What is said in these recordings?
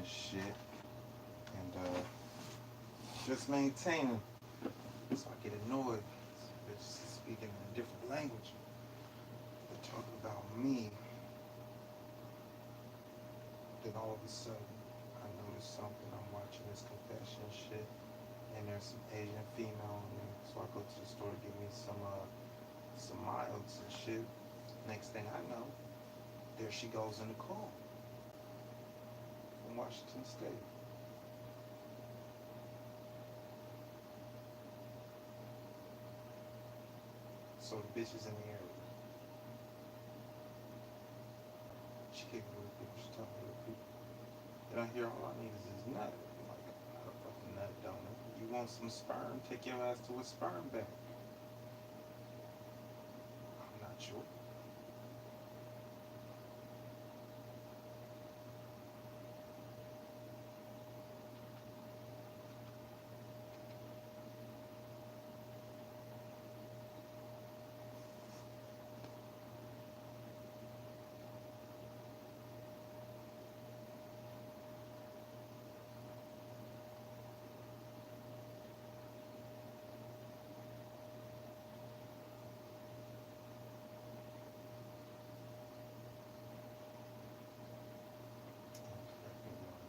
and shit, and just maintaining. So I get annoyed. Bitches speaking in a different language. They talk about me. Then all of a sudden, I notice something. I'm watching this confession shit, and there's some Asian female in there. So I go to the store to get me some milds and shit. Next thing I know, there she goes in the car from Washington State. So the bitch is in the area. She kicking with people. She talking with people. And I hear all I need is this nut. I'm like, I'm not a fucking nut donor. You want some sperm? Take your ass to a sperm bank. I'm not sure.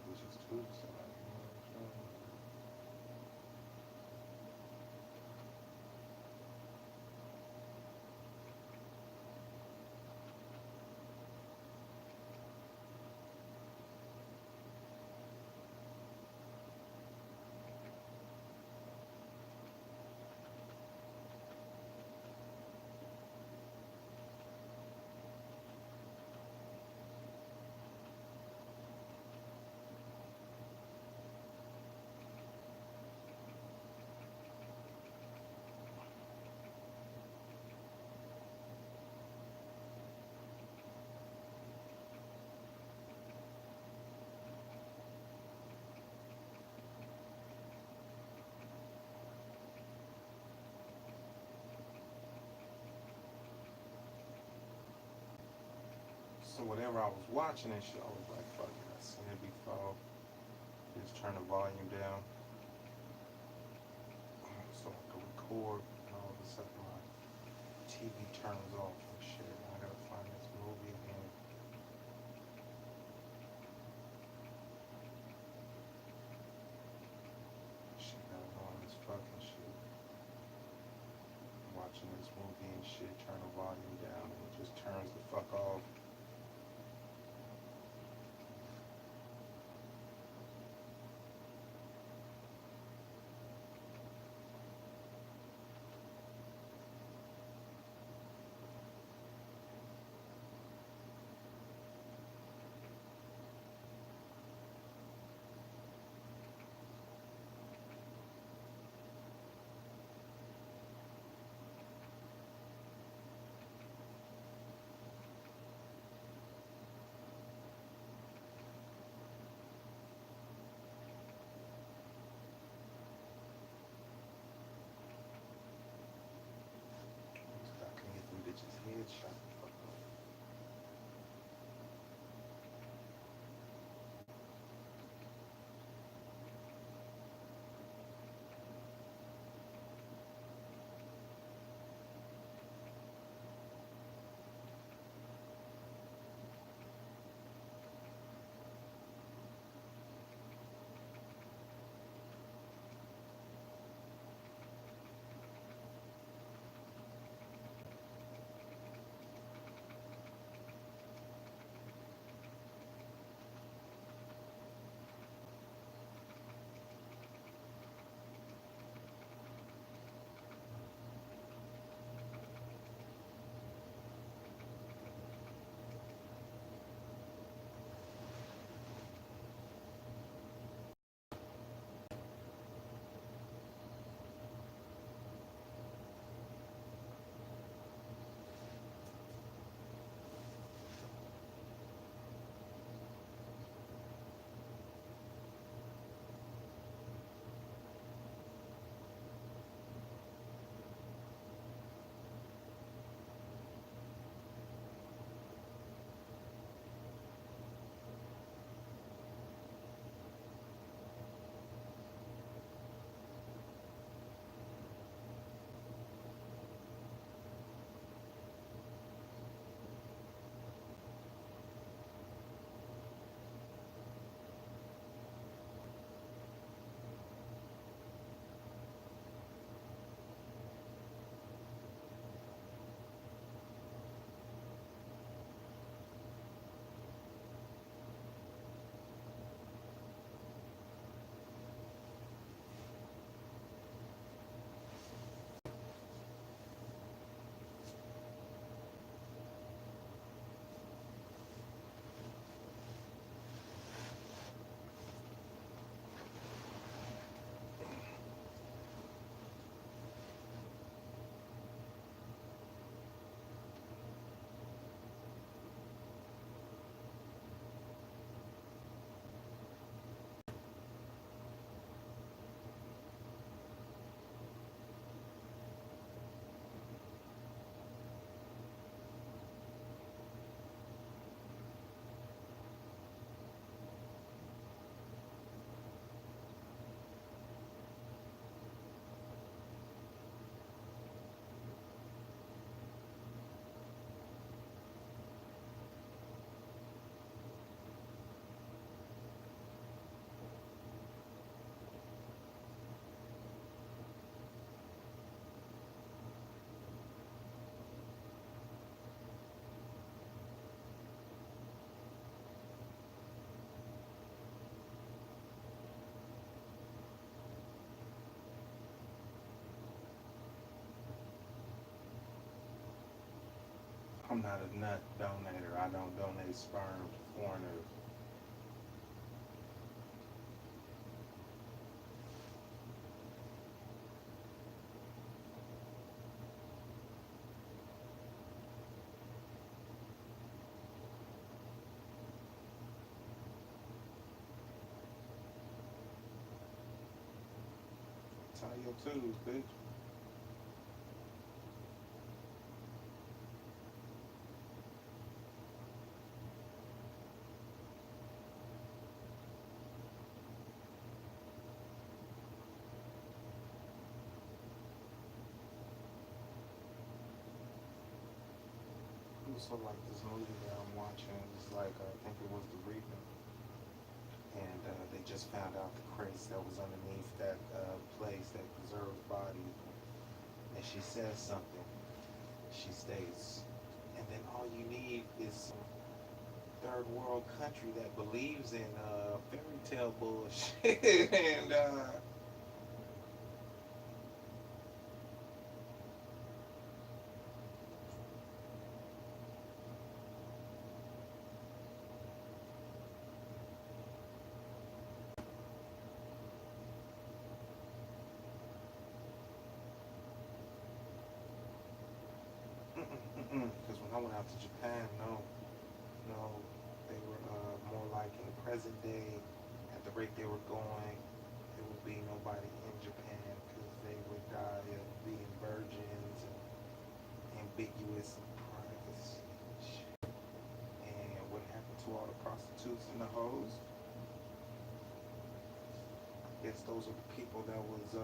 Bitches too, so like, you know what I'm saying? So whatever I was watching and shit, I was like, fuck it, I seen it before. Just turn the volume down so I can record, and all of a sudden my TV turns off and shit. And I gotta find this movie again. Shit got on this fucking shit. Watching this movie and shit, turn the volume down, and it just turns the fuck off. I'm not a nut donator. I don't donate sperm to foreigners. Tie your tubes, bitch. Also, like this movie that I'm watching, it's like I think it was The Reaper, and they just found out the crates that was underneath that place that preserves bodies, and she says something. She states, and then all you need is some third world country that believes in fairy tale bullshit, and because when I went out to Japan, no, no, they were more like in the present day, at the rate they were going, there would be nobody in Japan because they would die of being virgins and ambiguous and privacy. And what happened to all the prostitutes and the hoes? I guess those are the people that was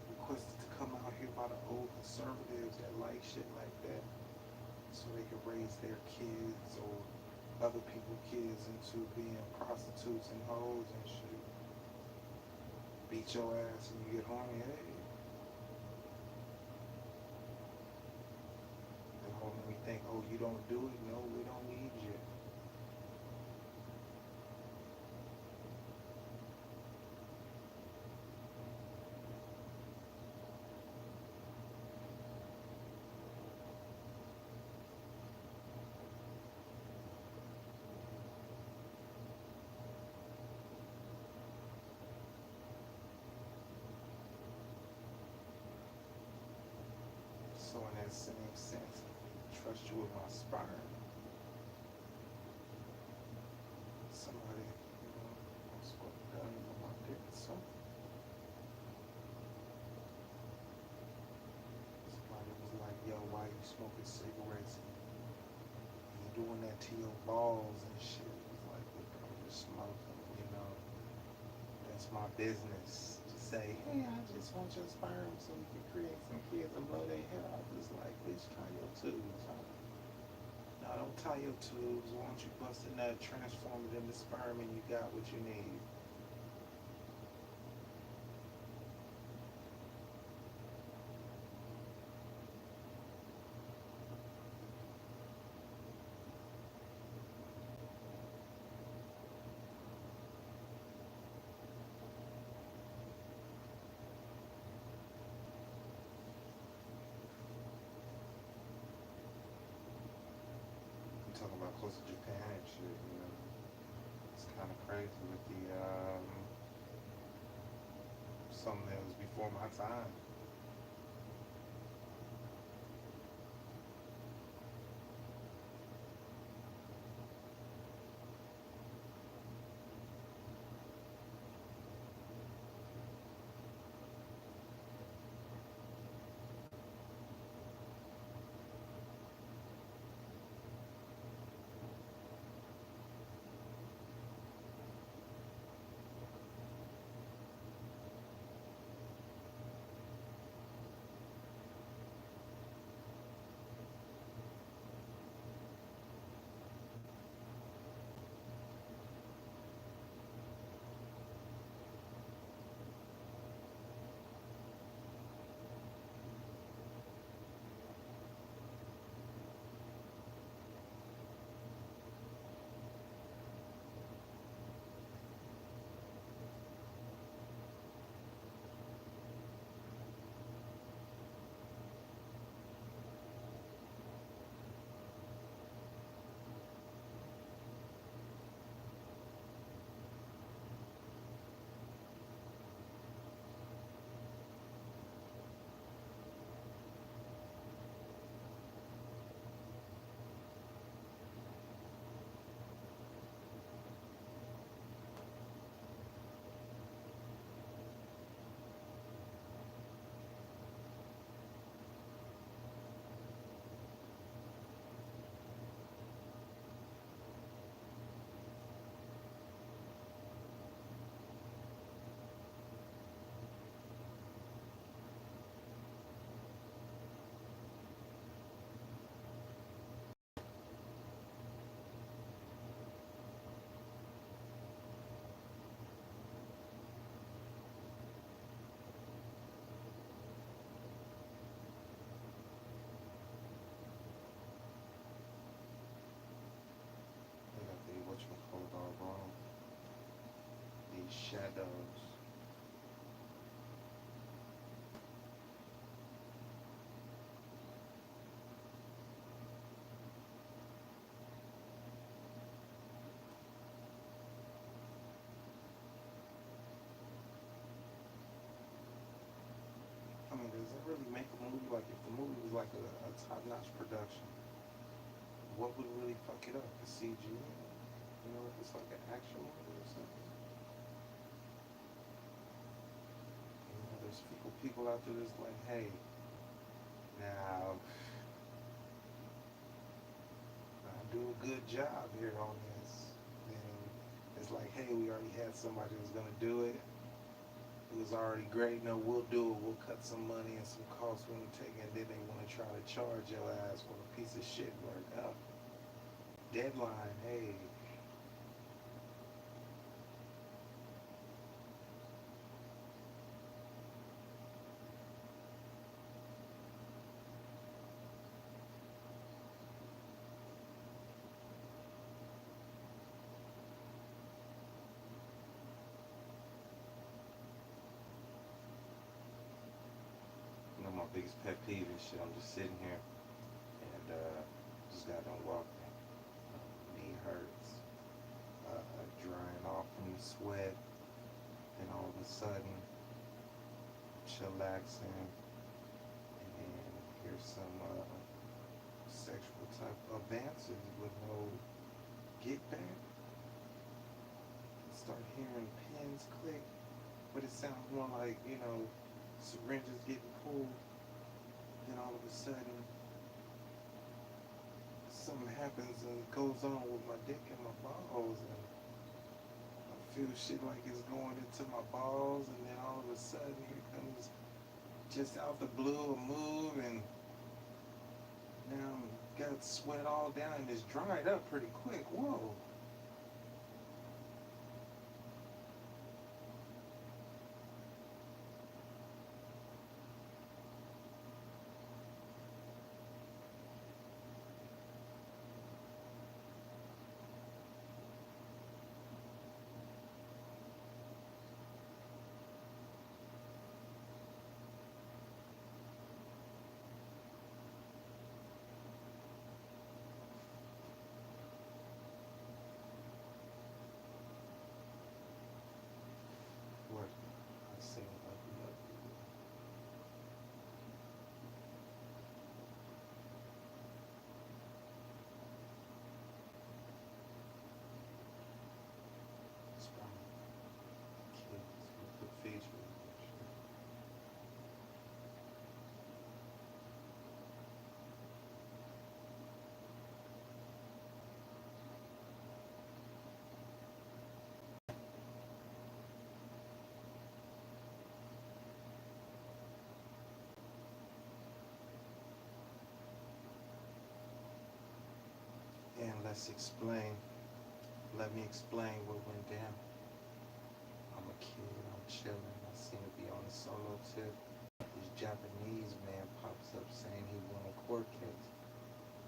requested to come out here by the old conservatives that like shit like that, so they could raise their kids or other people's kids into being prostitutes and hoes and shit. Beat your ass and you get horny. Hey, they holding me think, oh, you don't do it? No, we don't need you. So in that same sense, I trust you with my sperm. Somebody, wants what done with my dick. So somebody was like, yo, why you smoking cigarettes? You doing that to your balls and shit. It was like, look, I'm just smoking. That's my business. To say, hey, I just want your sperm so we can create some kids and blow their head off. It's like, bitch, tie your tubes. Huh? No, don't tie your tubes. Why don't you bust a nut, transform it into sperm, and you got what you need? I'm talking about close to Japan and shit. It's kind of crazy with the something that was before my time. shadows. I mean, does it really make a movie? Like, if the movie was like a top-notch production, what would really fuck it up? The CG? You know, if it's like an action movie or something. You know, there's people out there that's like, hey, now I do a good job here on this. Then it's like, hey, we already had somebody who's gonna do it. It was already great. No, we'll do it. We'll cut some money and some costs when we take it. And then they want to try to charge your ass for a piece of shit work. Deadline, hey. You know, my biggest pet peeve and shit. I'm just sitting here and just got done walking. Knee hurts. Drying off from the sweat. Then all of a sudden, chillaxing. And then here's some sexual type advances with no get back. Start hearing pins click, but it sounds more like, you know, syringes getting pulled. Then all of a sudden, something happens and goes on with my dick and my balls, and I feel shit like it's going into my balls, and then all of a sudden, here comes just out the blue a move, and now I'm got sweat all down, and it's dried up pretty quick. Whoa. What? I say ugly. It's probably kids with the features and shit. And let me explain what went down. I'm a kid, I'm chilling, I seem to be on a solo tip. This Japanese man pops up saying he won a court case.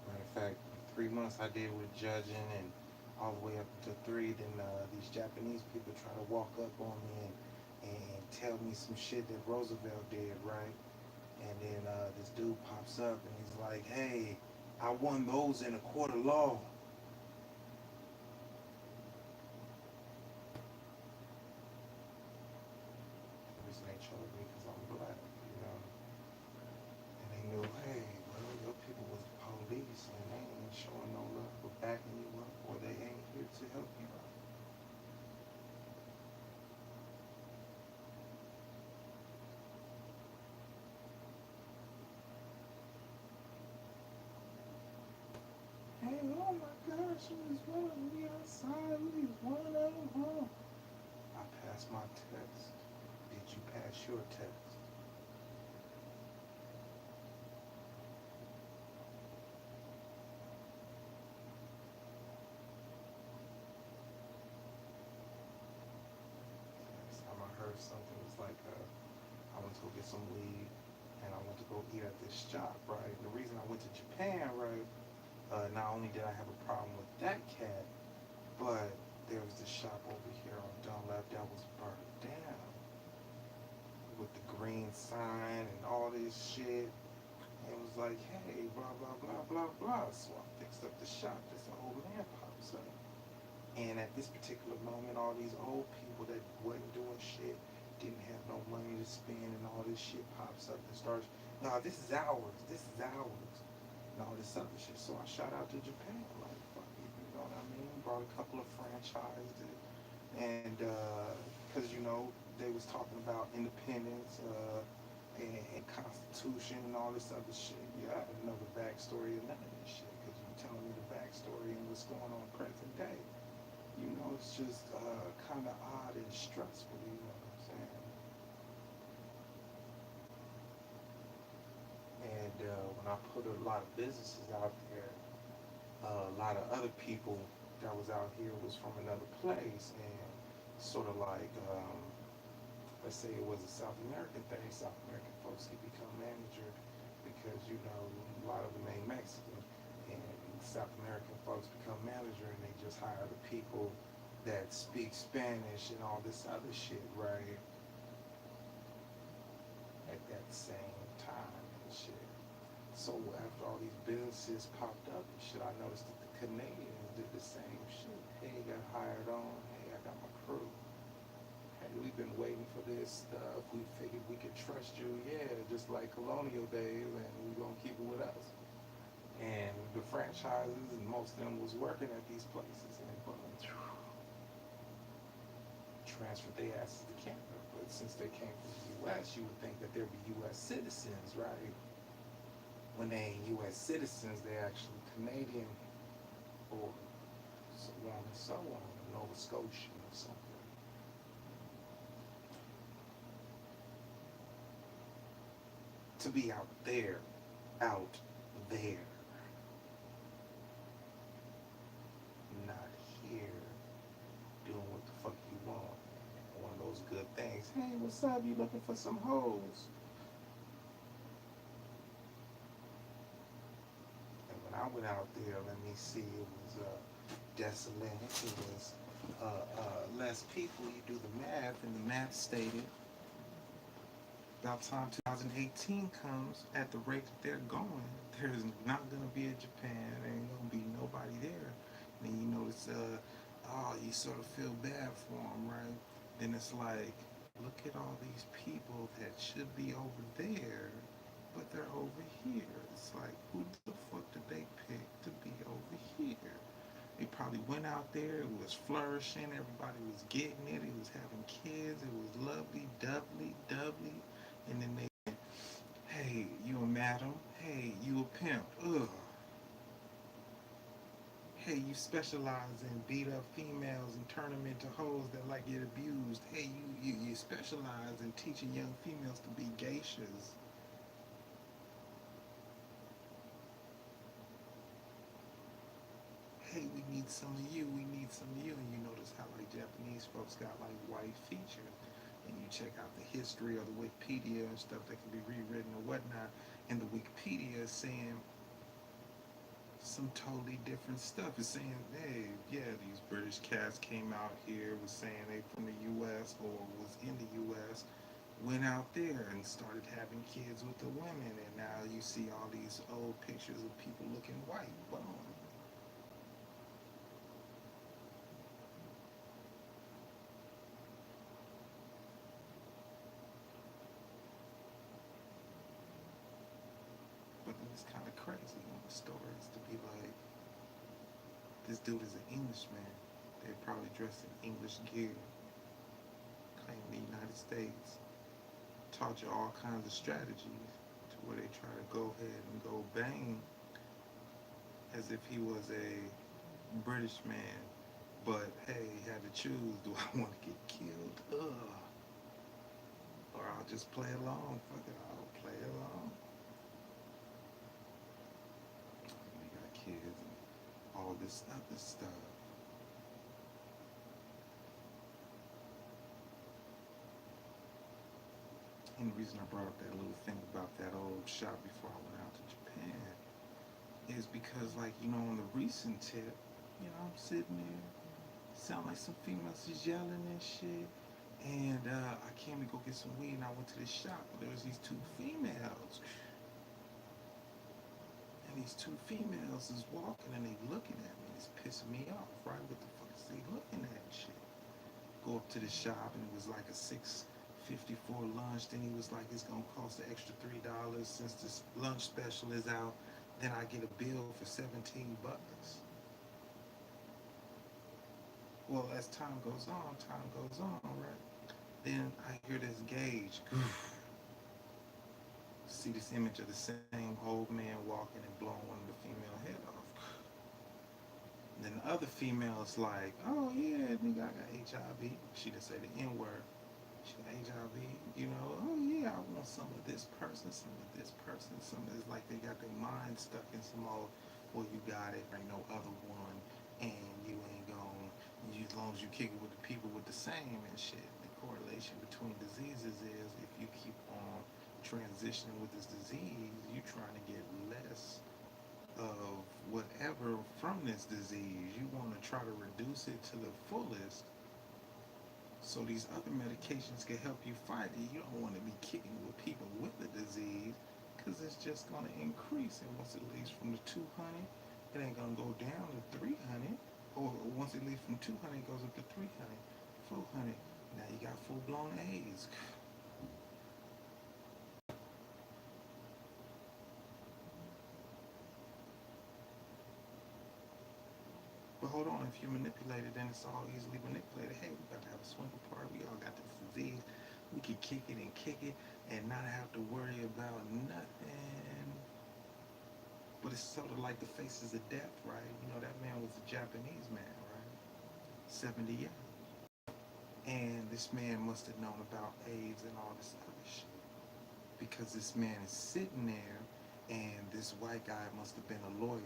Matter of fact, 3 months I did with judging and all the way up to three, then these Japanese people try to walk up on me and tell me some shit that Roosevelt did, right? And then this dude pops up and he's like, hey, I won those in a court of law. The reason they chose me because I'm black, you know. And they knew, hey, well, your people was the police and they ain't showing no love for backing you up or they ain't here to help you out. Hey, oh my gosh, it was one of me outside, we was one of them home. I passed my test. Did you pass your test? Last time I heard something was like, I went to go get some weed and I went to go eat at this shop, right? The reason I went to Japan, right? Not only did I have a problem with that cat, but there was this shop over here on Dunlap that was burnt down with the green sign and all this shit. And it was like, hey, blah, blah, blah, blah, blah. So I fixed up the shop. This old man pops up. And at this particular moment, all these old people that wasn't doing shit, didn't have no money to spend, and all this shit pops up and starts, nah, this is ours, and all this other shit. So I shot out to Japan, like, fuck it, you know what I mean? Brought a couple of franchises, and, because, you know, they was talking about independence, and Constitution and all this other shit. Yeah, I didn't know the backstory of none of this shit, because you're telling me the backstory and what's going on present day. You know, it's just kind of odd and stressful, you know what I'm saying? And when I put a lot of businesses out there, a lot of other people that was out here was from another place, and sort of like, let's say it was a South American thing, South American folks could become manager because, you know, a lot of them ain't Mexican, and South American folks become manager and they just hire the people that speak Spanish and all this other shit, right? At that same time and shit. So after all these businesses popped up and shit, I noticed that the Canadians did the same shit. Hey, got hired on. Hey, I got my crew. Hey, we've been waiting for this stuff. We figured we could trust you, yeah, just like colonial days, and we're gonna keep it with us. And the franchises and most of them was working at these places, and boom, transferred their asses to Canada. But since they came from the U.S., you would think that they'd be U.S. citizens, right? When they ain't U.S. citizens, they're actually Canadian or so on and so on, Nova Scotian or something. To be out there, not here, doing what the fuck you want. One of those good things. Hey, what's up? You looking for some hoes? And when I went out there, let me see, it was desolate. It was less people. You do the math, and the math stated about time 2018 comes, at the rate that they're going, there's not gonna be a Japan. There ain't gonna be nobody there. And then you notice, you sort of feel bad for them, right? Then it's like, look at all these people that should be over there, but they're over here. It's like, who the fuck did they pick to be over here? They probably went out there, it was flourishing, everybody was getting it, it was having kids, it was lovely, doubly, and then they, hey, you a madam, hey, you a pimp, ugh. Hey, you specialize in beat up females and turn them into hoes that like get abused. Hey, you specialize in teaching young females to be geishas. Hey, we need some of you, we need some of you. And you notice how like Japanese folks got like white features. And you check out the history of the Wikipedia and stuff that can be rewritten or whatnot. And the Wikipedia is saying some totally different stuff. It's saying, hey, yeah, these British cats came out here, was saying they from the US or was in the US, went out there and started having kids with the women, and now you see all these old pictures of people looking white. Boom. But then it's kind of crazy on the stories to be like, this dude is an Englishman. They're probably dressed in English gear, claiming the United States, taught you all kinds of strategies to where they try to go ahead and go bang as if he was a British man. But hey, he had to choose, do I want to get killed? Ugh. Or I'll just play along. Fuck it, I'll play along. We got kids and all this other stuff. And the reason I brought up that little thing about that old shop before I went out to Japan is because, like, you know, on the recent tip, you know, I'm sitting there Sound like some females is yelling and shit. And I came to go get some weed, and I went to this shop. There was these two females, and these two females is walking, and they looking at me. It's pissing me off, right? What the fuck is they looking at and shit? Go up to the shop, and it was like a $6.54 lunch. Then he was like, it's gonna cost an extra $3 since this lunch special is out. Then I get a bill for $17. Well, as time goes on, right? Then I hear this gauge. See this image of the same old man walking and blowing one of the female head off. And then the other female is like, oh yeah, nigga, I got HIV. She didn't say the N word. She got HIV, you know, oh yeah, I want some of this person, some of this person, some of this, like they got their mind stuck in some old, well, you got it, ain't no other one, and you ain't gone, as long as you kick it with the people with the same and shit. The correlation between diseases is if you keep on transitioning with this disease, you trying to get less of whatever from this disease. You want to try to reduce it to the fullest so these other medications can help you fight it. You don't want to be kicking with people with the disease because it's just going to increase. And once it leaves from the 200, it ain't going to go down to 300. Or once it leaves from 200, it goes up to 300, 400. Now you got full-blown AIDS. But hold on, if you manipulate it, then it's all easily manipulated. Hey, we got to have a swing party. We all got this disease. We can kick it and not have to worry about nothing. But it's sort of like the faces of death, right? You know, that man was a Japanese man, right? 78. And this man must have known about AIDS and all this other shit. Because this man is sitting there, and this white guy must have been a lawyer.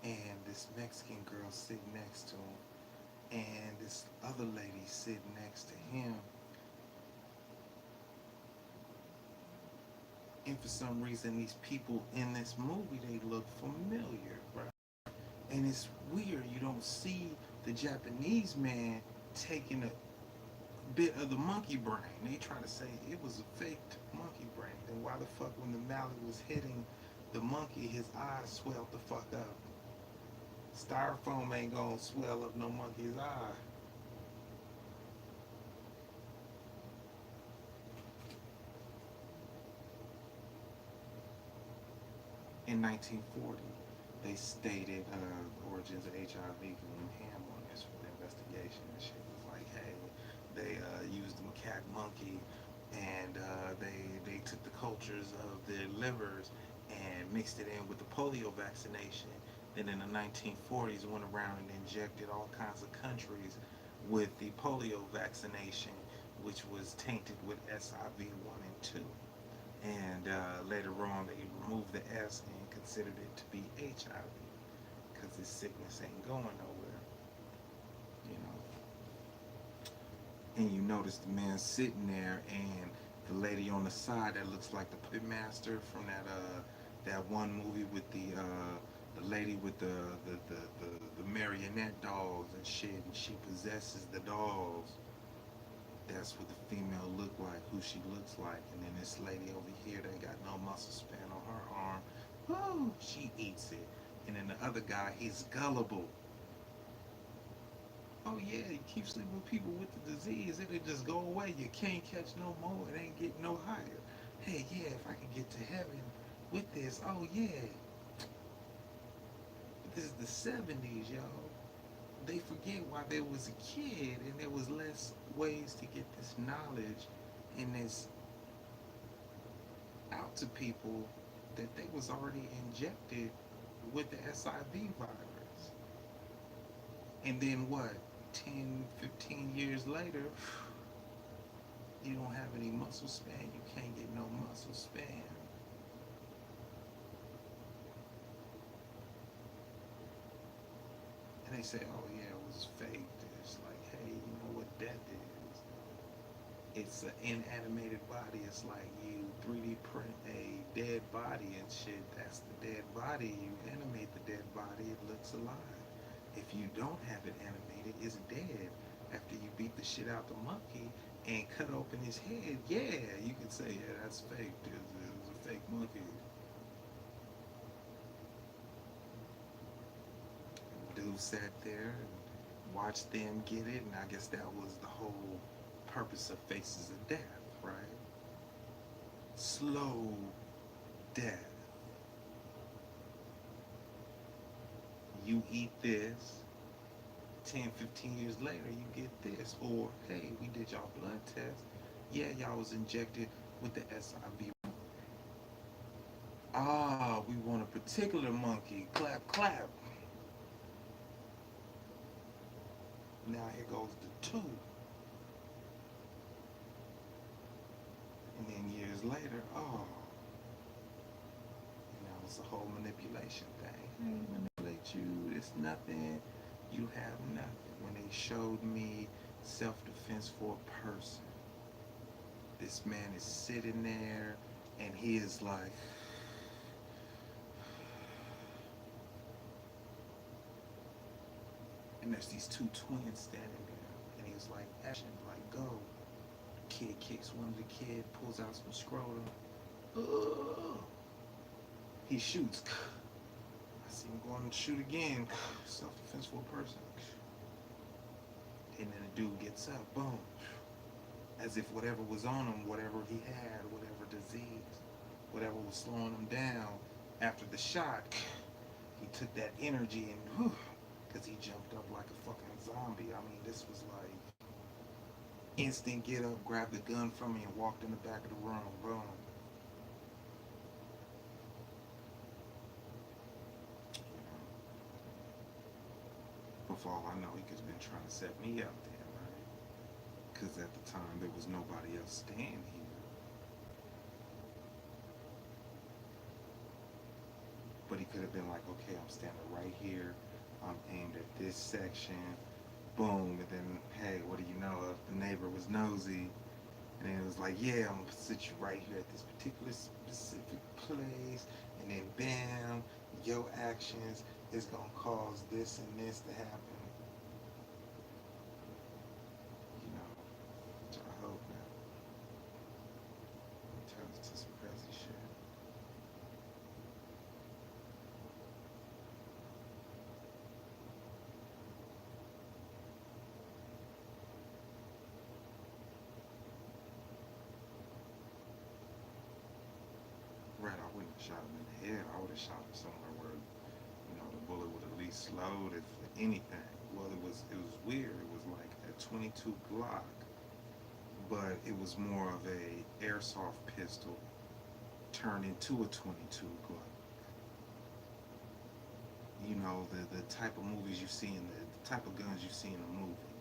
And this Mexican girl sitting next to him. And this other lady sitting next to him. And for some reason, these people in this movie, they look familiar, right? And it's weird. You don't see the Japanese man taking a bit of the monkey brain. They try to say it was a faked monkey brain. Then why the fuck, when the mallet was hitting the monkey, his eyes swelled the fuck up? Styrofoam ain't gonna swell up no monkey's eye. In 1940, they stated origins of HIV going ham on this for the investigation and shit. It was like, hey, they used the macaque monkey and they took the cultures of their livers and mixed it in with the polio vaccination. Then in the 1940s, went around and injected all kinds of countries with the polio vaccination, which was tainted with SIV1 and 2. And later on, they removed the S and considered it to be HIV because this sickness ain't going nowhere, you know. And you notice the man sitting there, and the lady on the side that looks like the puppet master from that one movie with the lady with the marionette dolls and shit, and she possesses the dolls. That's what the female look like, who she looks like. And then this lady over here that got no muscle span on her arm, whoo, she eats it. And then the other guy, he's gullible. Oh yeah, you keep sleeping with people with the disease, it'll just go away. You can't catch no more, it ain't getting no higher. Hey, yeah, if I can get to heaven with this, oh yeah. But this is the 70s, y'all. They forget why they was a kid and there was less ways to get this knowledge and this out to people, that they was already injected with the SIV virus. And then what, 10, 15 years later, you don't have any muscle span, you can't get no muscle span. And they say, oh yeah, it was fake. It's like, hey, you know what death is? It's an inanimated body. It's like you 3D print a dead body and shit. That's the dead body. You animate the dead body, it looks alive. If you don't have it animated, it's dead. After you beat the shit out the monkey and cut open his head, yeah, you could say, yeah, that's fake. It was a fake monkey. Dude sat there and watched them get it, and I guess that was the whole purpose of Faces of Death, right? Slow death. You eat this, 10, 15 years later, you get this. Or, hey, we did y'all blood test. Yeah, y'all was injected with the SIV. Ah, we want a particular monkey. Clap, clap. Now here goes the two. And then years later, oh, and that was the whole manipulation thing. Hey, manipulate you, it's nothing. You have nothing. When they showed me self-defense for a person, this man is sitting there and he is like, and there's these two twins standing there, and he was like, action, like, go. Kid kicks one of the kid, pulls out some scrotum. Ugh. He shoots. I see him going to shoot again. Self-defense for a person. And then the dude gets up, boom. As if whatever was on him, whatever he had, whatever disease, whatever was slowing him down, after the shot, he took that energy and, because he jumped up like a fucking zombie. I mean, this was like instant get up, grabbed the gun from me, and walked in the back of the room. Boom. For all I know, he could have been trying to set me up there, right? Because at the time, there was nobody else standing here. But he could have been like, okay, I'm standing right here. I'm aimed at this section. Boom. And then, hey, what do you know? If the neighbor was nosy, and then it was like, yeah, I'm going to sit you right here at this particular specific place. And then, bam, your actions is going to cause this and this to happen. You know, which I hope now. Turns to some crazy shit. Right, I wouldn't have shot him in the head. I would have shot him somewhere where, the bullet would at least slowed, if anything. Well, it was weird. It was like a 22 Glock, but it was more of a airsoft pistol turned into a 22 Glock. The type of movies you see the type of guns you see in a movie.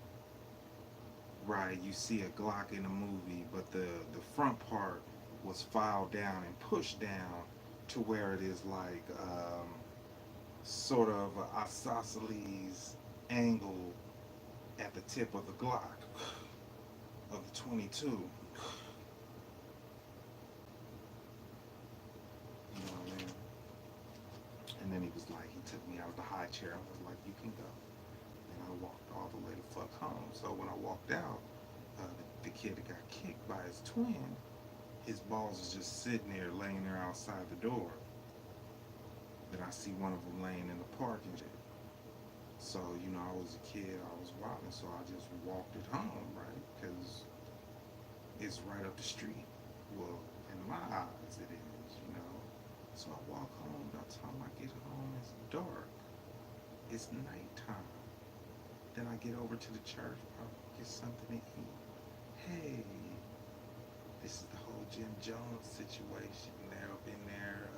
Right, you see a Glock in a movie, but the front part was filed down and pushed down to where it is like sort of an isosceles angle at the tip of the Glock of the 22. You know what I mean? And then he was like, he took me out of the high chair and was like, you can go. And I walked all the way to fuck home. So when I walked out, the kid that got kicked by his twin, his balls was just sitting there, laying there outside the door. Then I see one of them laying in the parking lot. So, I was a kid, I was wilding, so I just walked it home, right? Because it's right up the street. Well, in my eyes, it is. So I walk home. By the time I get home, it's dark. It's nighttime. Then I get over to the church, probably get something to eat. Hey, this is the whole Jim Jones situation. They're up in there.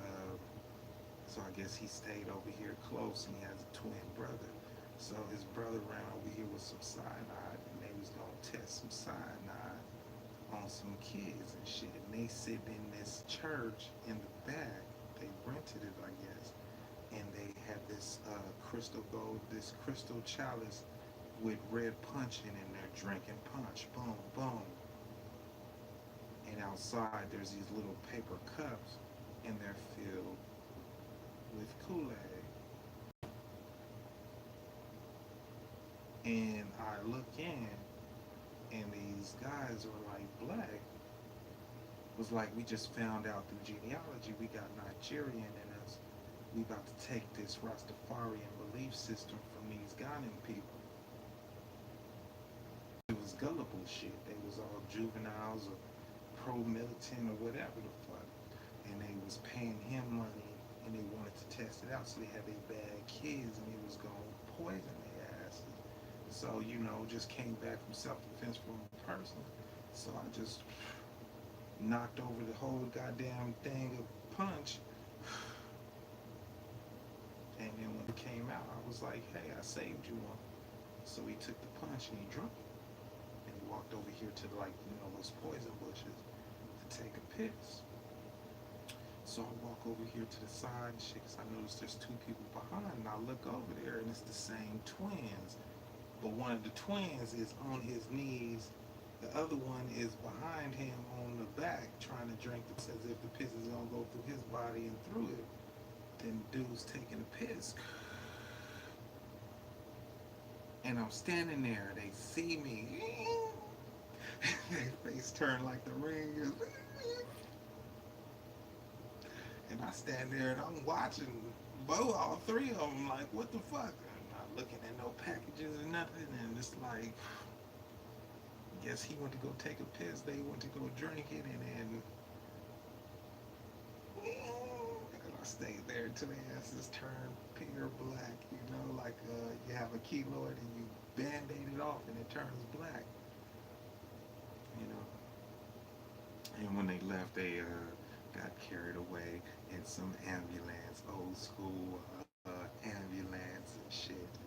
So I guess he stayed over here close, and he has a twin brother. So his brother ran over here with some cyanide, and they was gonna test some cyanide on some kids and shit. And they sit in this church in the back. They rented it, I guess. And they had this this crystal chalice with red punch in it, and they're drinking punch. Boom, boom. And outside, there's these little paper cups, and they're filled with Kool-Aid. And I look in, and these guys are like black. Was like, we just found out through genealogy we got Nigerian in us. We about to take this Rastafarian belief system from these Ghanaian people. It was gullible shit. They was all juveniles or pro-militant or whatever the fuck. And they was paying him money and they wanted to test it out. So they had their bad kids and they was going to poison their asses. So, just came back from self-defense from a person. So I just knocked over the whole goddamn thing of punch. And then when it came out, I was like, hey, I saved you one. So he took the punch and he drunk it. And he walked over here to those poison bushes to take a piss. So I walk over here to the side and shit, because I notice there's two people behind, and I look over there and it's the same twins. But one of the twins is on his knees, the other one is behind him on the back trying to drink the piss as if the piss is gonna go through his body and through it. Then dude's taking a piss. And I'm standing there, they see me. Their face turned like the ring is. And I stand there and I'm watching all three of them, like, what the fuck? I'm not looking at no packages or nothing, and it's like, guess he went to go take a piss, they went to go drink it, and then I stayed there until their asses turned pure black, like you have a keloid and you band-aid it off and it turns black, you know. And when they left, they got carried away in some ambulance, old school ambulance and shit.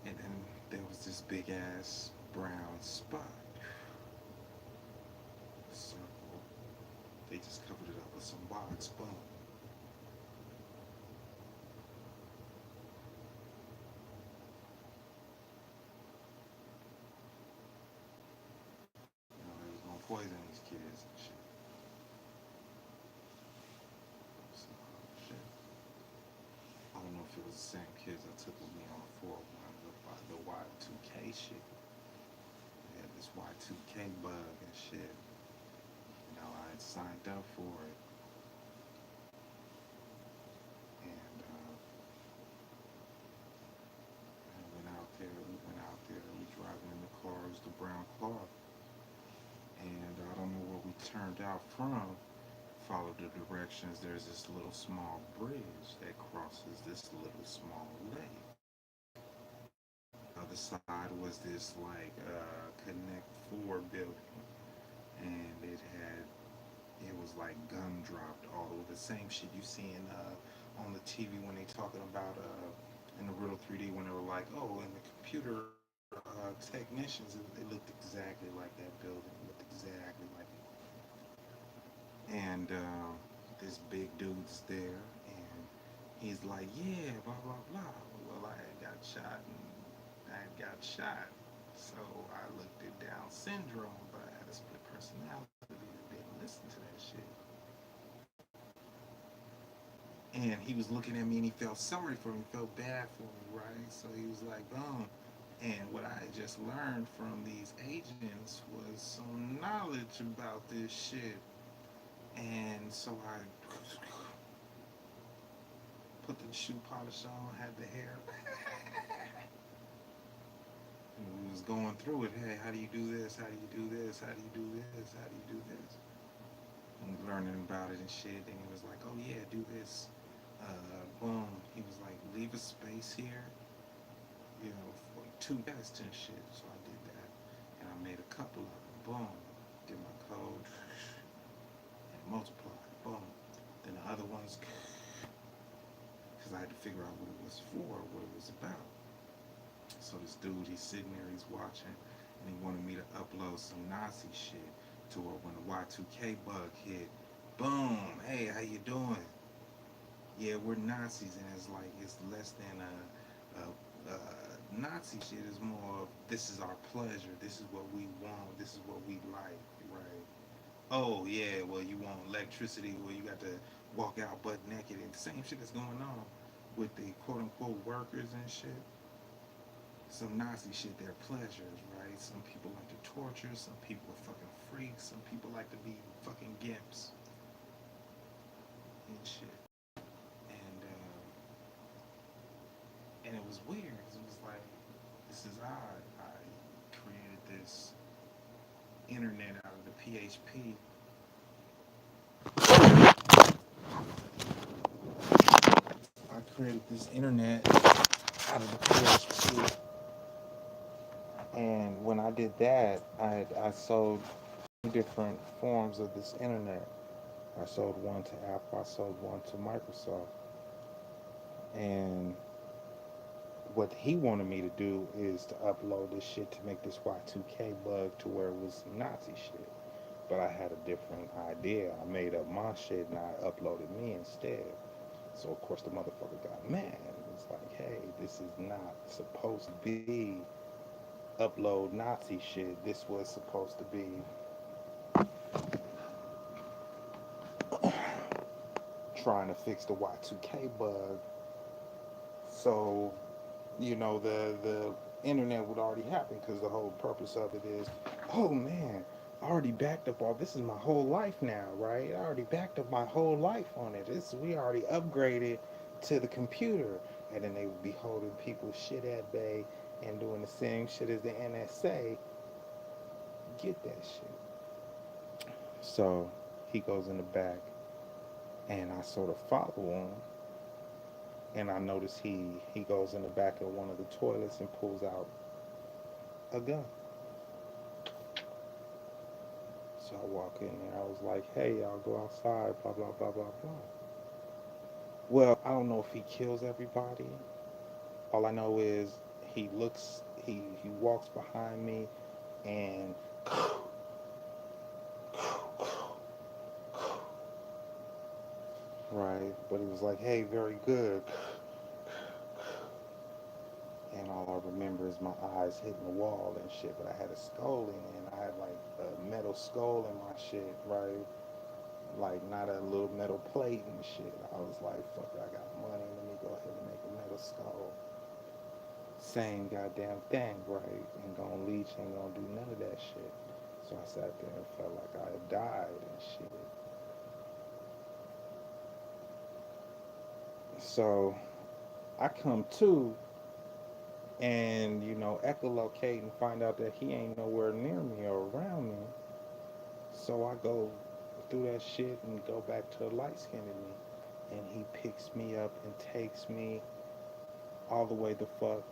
And then there was this big ass brown spot. Circle. They just covered it up with some box. Boom. They was gonna poison these kids and shit. So, shit. I don't know if it was the same kids that took with me on the 401, the Y2K shit. They had this Y2K bug and shit. I had signed up for it. And we driving in the car, it was the brown car. And I don't know where we turned out from. Follow the directions, there's this little small bridge that crosses this little small lake. Other side was this like Connect 4 building, and it was like gun dropped all over, the same shit you see on the TV when they talking about in the real 3D when they were like, oh, and the computer technicians, it looked exactly like that building. It looked exactly like it. And this big dude's there, and he's like, yeah, blah blah blah. Well, I had got shot, and I had got shot, so I looked it down syndrome, but I had a split personality that didn't listen to that shit. And he was looking at me and he felt sorry for me, felt bad for me, right? So he was like, boom. And what I had just learned from these agents was some knowledge about this shit. And so I put the shoe polish on, had the hair. And we was going through it. Hey, how do you do this? How do you do this? How do you do this? How do you do this? And learning about it and shit. And he was like, oh yeah, do this. Boom. He was like, leave a space here, for two tests and shit. So I did that. And I made a couple of them. Boom. Did my code. And multiplied. Boom. Then the other ones, because I had to figure out what it was for, what it was about. So this dude, he's sitting there, he's watching, and he wanted me to upload some Nazi shit to where when the Y2K bug hit, boom, hey, how you doing? Yeah, we're Nazis, and it's less than Nazi shit. Is more of, this is our pleasure, this is what we want, this is what we like, right? Oh yeah, well you want electricity, well you got to walk out butt naked, and the same shit that's going on. with the quote unquote workers and shit. Some Nazi shit, their pleasures, right? Some people like to torture, some people are fucking freaks, some people like to be fucking gimps and shit. And and it was weird because it was like, this is odd. I created this internet out of the PHP. I created this internet out of the PHP, and when I did that, I sold different forms of this internet. I sold one to Apple, I sold one to Microsoft, and what he wanted me to do is to upload this shit to make this Y2K bug to where it was some Nazi shit. But I had a different idea. I made up my shit and I uploaded me instead. So of course the motherfucker got mad. It's like, hey, this is not supposed to be upload Nazi shit. This was supposed to be trying to fix the Y2K bug. So, the internet would already happen because the whole purpose of it is, oh man, I already backed up all this is my whole life now, right? I already backed up my whole life on it. We already upgraded to the computer. And then they would be holding people's shit at bay and doing the same shit as the NSA. Get that shit. So he goes in the back and I sort of follow him, and I notice he goes in the back of one of the toilets and pulls out a gun. So I walk in there. I was like, hey, y'all go outside, blah, blah, blah, blah, blah. Well, I don't know if he kills everybody. All I know is he walks behind me and right, but he was like, hey, very good. And all I remember is my eyes hitting the wall and shit, but I had a skull in it, and I had like a metal skull in my shit, right? Like not a little metal plate and shit. I was like, fuck it, I got money, let me go ahead and make a metal skull. Same goddamn thing, right? Ain't gonna leech, ain't gonna do none of that shit. So I sat there and felt like I had died and shit. So I come to and, echolocate and find out that he ain't nowhere near me or around me. So I go through that shit and go back to the light skinned in me. And he picks me up and takes me all the way the fuck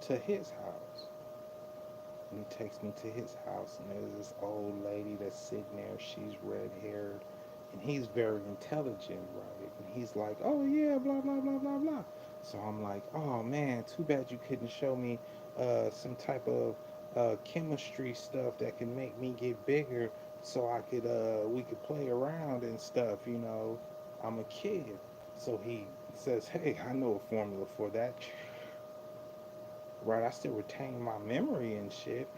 to his house. And he takes me to his house, and there's this old lady that's sitting there. She's red haired, and he's very intelligent, right? And he's like, oh yeah, blah, blah, blah, blah, blah. So I'm like, oh man, too bad you couldn't show me some type of chemistry stuff that can make me get bigger so we could play around and stuff. I'm a kid. So he says, hey, I know a formula for that. Right, I still retain my memory and shit.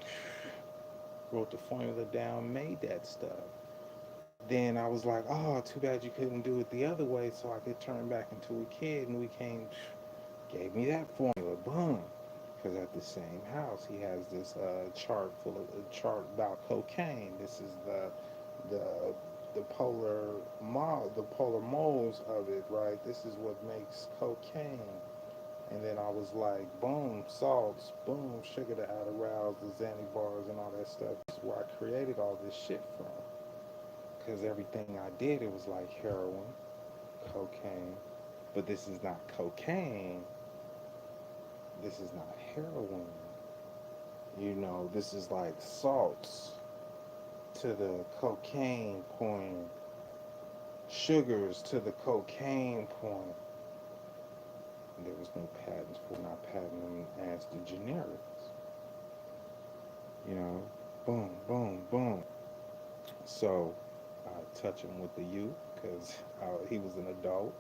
Wrote the formula down, made that stuff. Then I was like, oh, too bad you couldn't do it the other way so I could turn back into a kid. And we gave me that formula, boom. Because at the same house, he has this chart full of a chart about cocaine. This is the the the polar moles of it, right? This is what makes cocaine. And then I was like, boom, salts, boom, sugar to add arouse, the Xanny bars and all that stuff. This is where I created all this shit from. Because everything I did, it was like heroin, cocaine. But this is not cocaine. This is not heroin. This is like salts to the cocaine point, sugars to the cocaine point. There was no patents for not patenting them as the generics. You know, boom, boom, boom. So I touch him with the youth because he was an adult.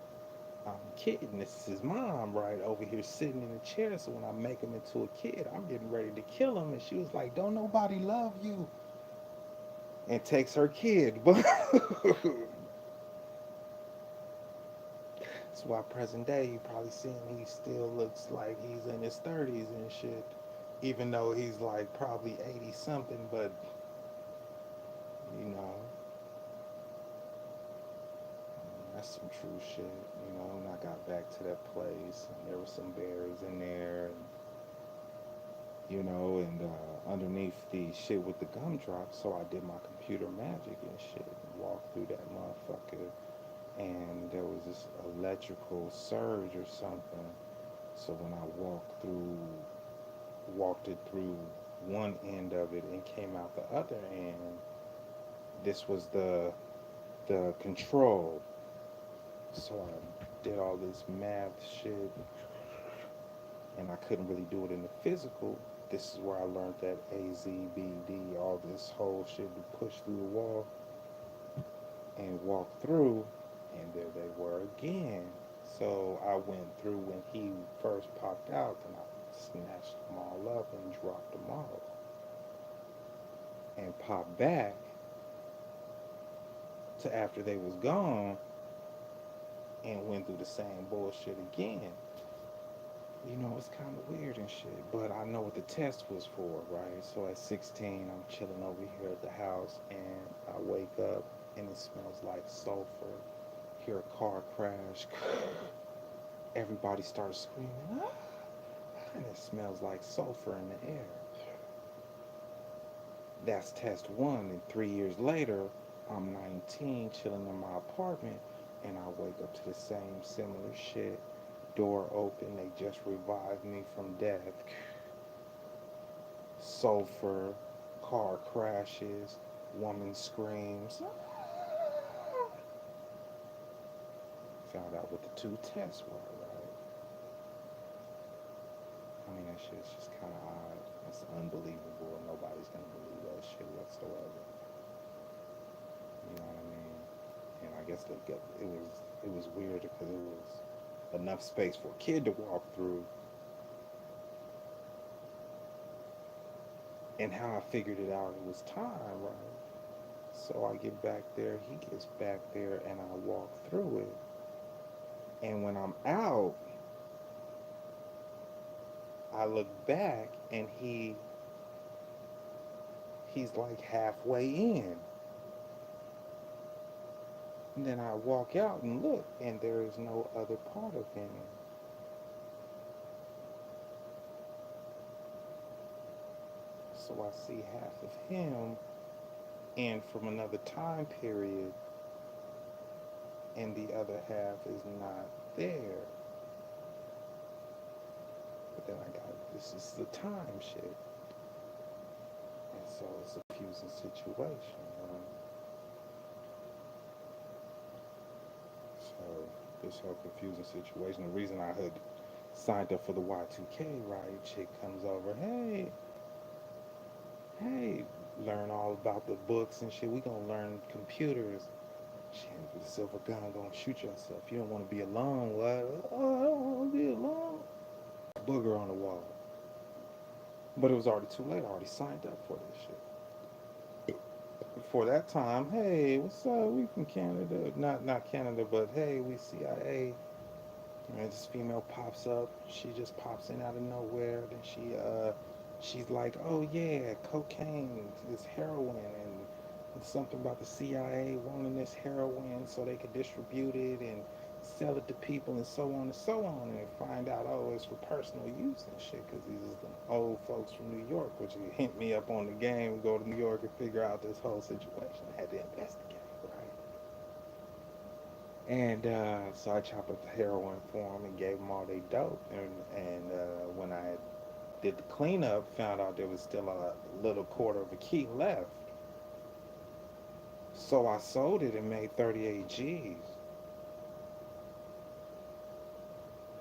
I'm kidding. This is his mom right over here sitting in a chair. So when I make him into a kid, I'm getting ready to kill him. And she was like, don't nobody love you. And takes her kid. But That's why present day you probably see him. He still looks like he's in his 30s and shit, even though he's like probably 80 something. But you know, that's some true shit. And I got back to that place, and there were some berries in there, and underneath the shit with the gumdrops. So I did my computer magic and shit, and walked through that motherfucker, and there was this electrical surge or something. So when I walked it through one end of it and came out the other end, this was the control. So I did all this math shit, and I couldn't really do it in the physical. This is where I learned that AZBD, all this whole shit to push through the wall and walk through, and there they were again. So I went through when he first popped out, and I snatched them all up and dropped them off, and popped back to after they was gone, and went through the same bullshit again. It's kind of weird and shit, but I know what the test was for, right? So at 16, I'm chilling over here at the house, and I wake up, and it smells like sulfur. Hear a car crash. Everybody starts screaming, ah! And it smells like sulfur in the air. That's test one, and 3 years later, I'm 19, chilling in my apartment, and I wake up to the same similar shit. Door open, they just revived me from death. Sulfur, car crashes, woman screams. Found out what the two tests were, right? I mean, that shit's just kind of odd. It's unbelievable, and nobody's gonna believe that shit whatsoever. You know what I mean? And I guess it was weird because it was enough space for a kid to walk through. And how I figured it out, it was time, right? So I get back there, he gets back there, and I walk through it. And when I'm out, I look back, and he's like halfway in. And then I walk out and look, and there is no other part of him. So I see half of him in from another time period, and the other half is not there. But then I got this is the time shit, and so it's a confusing situation. So this whole confusing situation. The reason I had signed up for the Y2K, right? Chick comes over, hey, learn all about the books and shit. We gonna learn computers. Shit, with the silver gun, gonna shoot yourself. You don't want to be alone. What? Oh, I don't want to be alone. Booger on the wall. But it was already too late. I already signed up for this shit. For that time, hey, what's up? We from Canada. Not Canada, but hey, we CIA. And this female pops up. She just pops in out of nowhere. Then she's like, oh yeah, cocaine is heroin, and it's something about the CIA wanting this heroin so they could distribute it and sell it to people and so on and so on, and find out, oh, it's for personal use and shit, because these are the old folks from New York, which hit me up on the game, go to New York and figure out this whole situation. I had to investigate, right? And so I chopped up the heroin for them and gave them all they dope. And when I did the cleanup, found out there was still a little quarter of a key left. So I sold it and made 38 G's.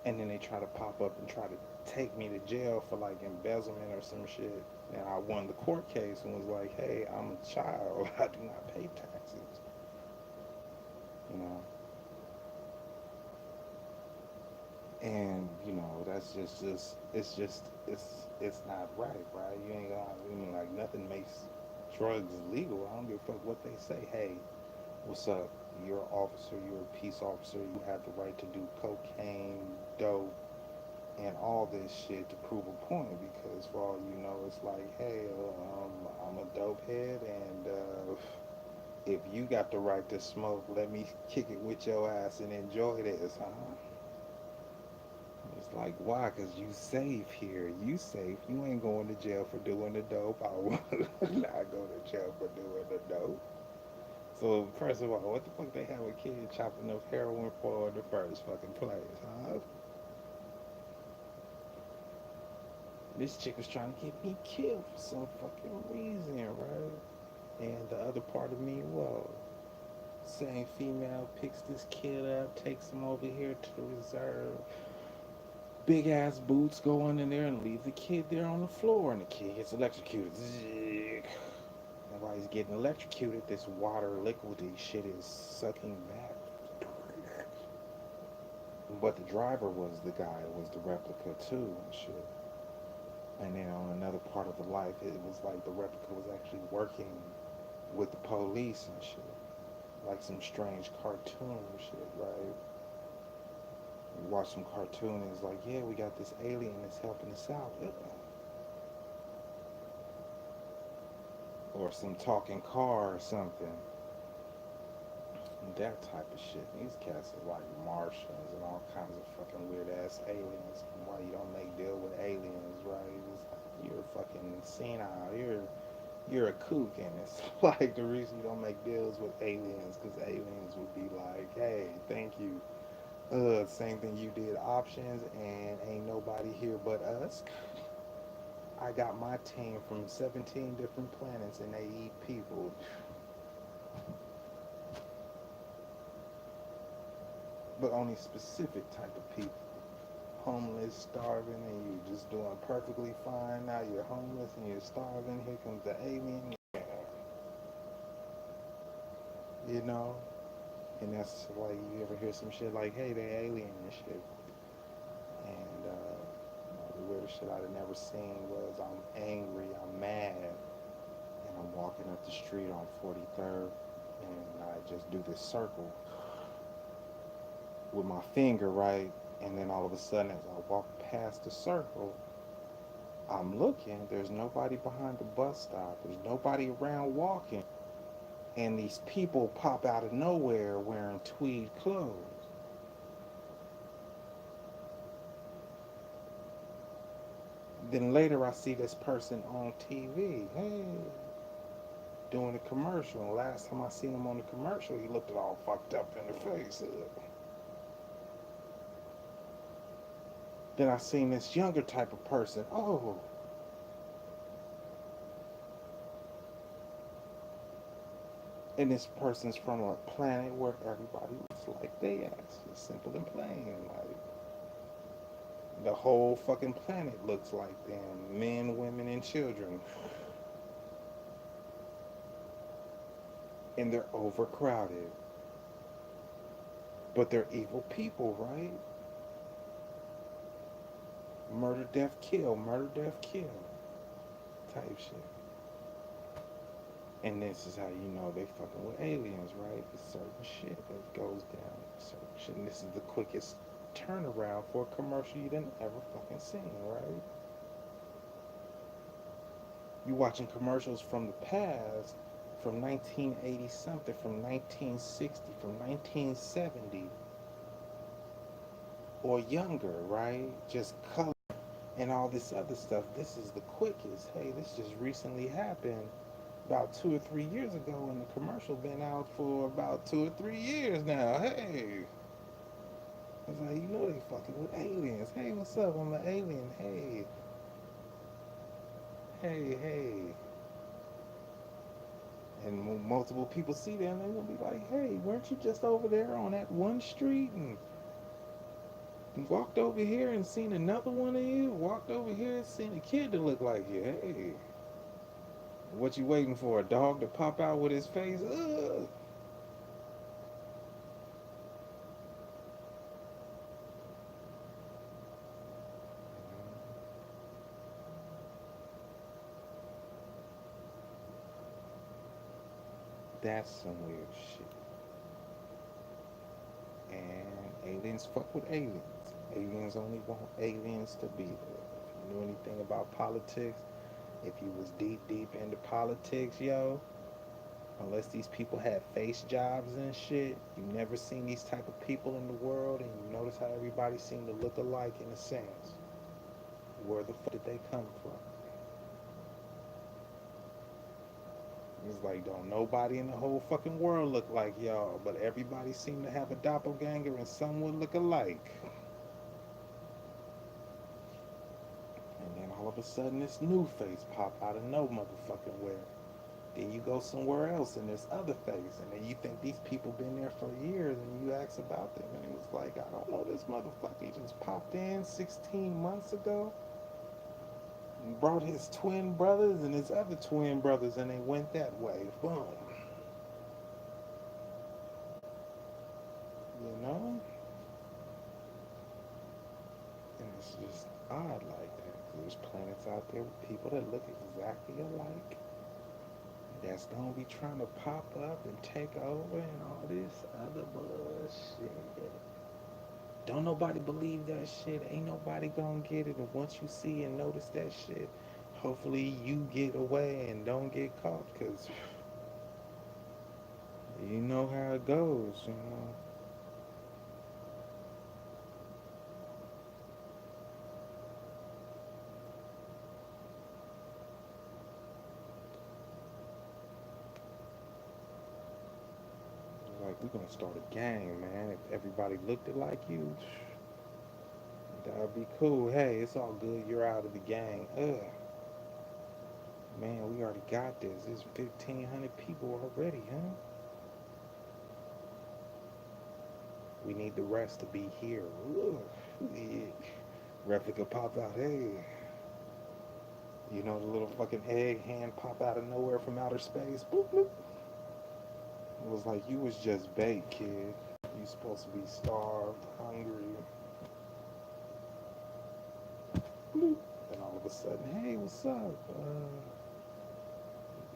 And then they try to pop up and try to take me to jail for like embezzlement or some shit. And I won the court case and was like, hey, I'm a child. I do not pay taxes. You know? And that's it's not right. You ain't gonna, I mean, like, nothing makes drugs legal. I don't give a fuck what they say. Hey, what's up? You're an officer, you're a peace officer, you have the right to do cocaine, dope, and all this shit to prove a point because for all you know, it's like, hey, I'm a dope head, and if you got the right to smoke, let me kick it with your ass and enjoy this, huh? It's like, why? Because you safe here. You safe. You ain't going to jail for doing the dope. I will not go to jail for doing the dope. So, first of all, what the fuck they have a kid chopping up heroin for in the first fucking place, huh? This chick was trying to get me killed for some fucking reason, right? And the other part of me, well, same female picks this kid up, takes him over here to the reserve. Big ass boots go in there and leave the kid there on the floor, and the kid gets electrocuted. Zzzz. And while he's getting electrocuted, this water liquidy shit is sucking back. But the driver was the guy, was the replica too and shit. And then on another part of the life, it was like the replica was actually working with the police and shit. Like some strange cartoon shit, right? You watch some cartoon and it's like, yeah, we got this alien that's helping us out. Or some talking car or something. That type of shit. These cats are like Martians and all kinds of fucking weird ass aliens. Why you don't make deal with aliens, right? It's like, you're fucking senile. You're a kook, and it's like the reason you don't make deals with aliens because aliens would be like, hey, thank you. Same thing you did options, and ain't nobody here but us. I got my team from 17 different planets, and they eat people. But only specific type of people. Homeless, starving, and you just doing perfectly fine. Now you're homeless and you're starving. Here comes the alien. You know? And that's like, you ever hear some shit like, hey, they alien and shit. And the weirdest shit I'd have never seen was I'm angry, I'm mad, and I'm walking up the street on 43rd, and I just do this circle with my finger, right? And then all of a sudden, as I walk past the circle, I'm looking, there's nobody behind the bus stop, there's nobody around walking, and these people pop out of nowhere wearing tweed clothes. Then later I see this person on TV, hey, doing a commercial. And last time I seen him on the commercial, he looked all fucked up in the face. Then I seen this younger type of person. Oh, and this person's from a planet where everybody looks like they ass. It's simple and plain. Like the whole fucking planet looks like them. Men, women, and children. And they're overcrowded. But they're evil people, right? Murder, death, kill. Murder, death, kill. Type shit. And this is how you know they fucking with aliens, right? It's certain shit that goes down. Certain shit. And this is the quickest turnaround for a commercial you didn't ever fucking seen, right? You watching commercials from the past, from 1980 something, from 1960, from 1970, or younger, right? Just color and all this other stuff. This is the quickest. Hey, this just recently happened about 2 or 3 years ago, and the commercial been out for about 2 or 3 years now. Hey, I was like, you know they fucking with aliens. Hey, what's up? I'm an alien. Hey, hey. And multiple people see them, they're gonna be like, hey, weren't you just over there on that one street and walked over here and seen another one of you? Walked over here and seen a kid that looked like you. Hey, what you waiting for? A dog to pop out with his face? Ugh. That's some weird shit. Aliens fuck with aliens. Aliens only want aliens to be there. If you knew anything about politics, if you was deep into politics, yo, unless these people had face jobs and shit, you never seen these type of people in the world, and you notice how everybody seemed to look alike in a sense. Where the fuck did they come from? It's like, don't nobody in the whole fucking world look like y'all, but everybody seemed to have a doppelganger and some would look alike. And then all of a sudden, this new face pop out of no motherfucking where. Then you go somewhere else and there's other face, and then you think these people been there for years, and you ask about them, and it was like, I don't know, this motherfucker he just popped in 16 months ago and brought his twin brothers and his other twin brothers, and they went that way. Boom. You know? And it's just odd like that. There's planets out there with people that look exactly alike. That's gonna be trying to pop up and take over and all this other bullshit. Don't nobody believe that shit. Ain't nobody gonna get it. And once you see and notice that shit, hopefully you get away and don't get caught. Cause you know how it goes, you know. Like we're gonna start a gang, man. If everybody looked like you, that'd be cool. Hey, it's all good. You're out of the gang. Ugh. Man, we already got this. There's 1,500 people already, huh? We need the rest to be here. Ugh. Yeah. Replica pop out. Hey, you know the little fucking egg hand pop out of nowhere from outer space. Boop, boop. It was like you was just bait, kid. You supposed to be starved, hungry. Bloop. And all of a sudden, hey, what's up?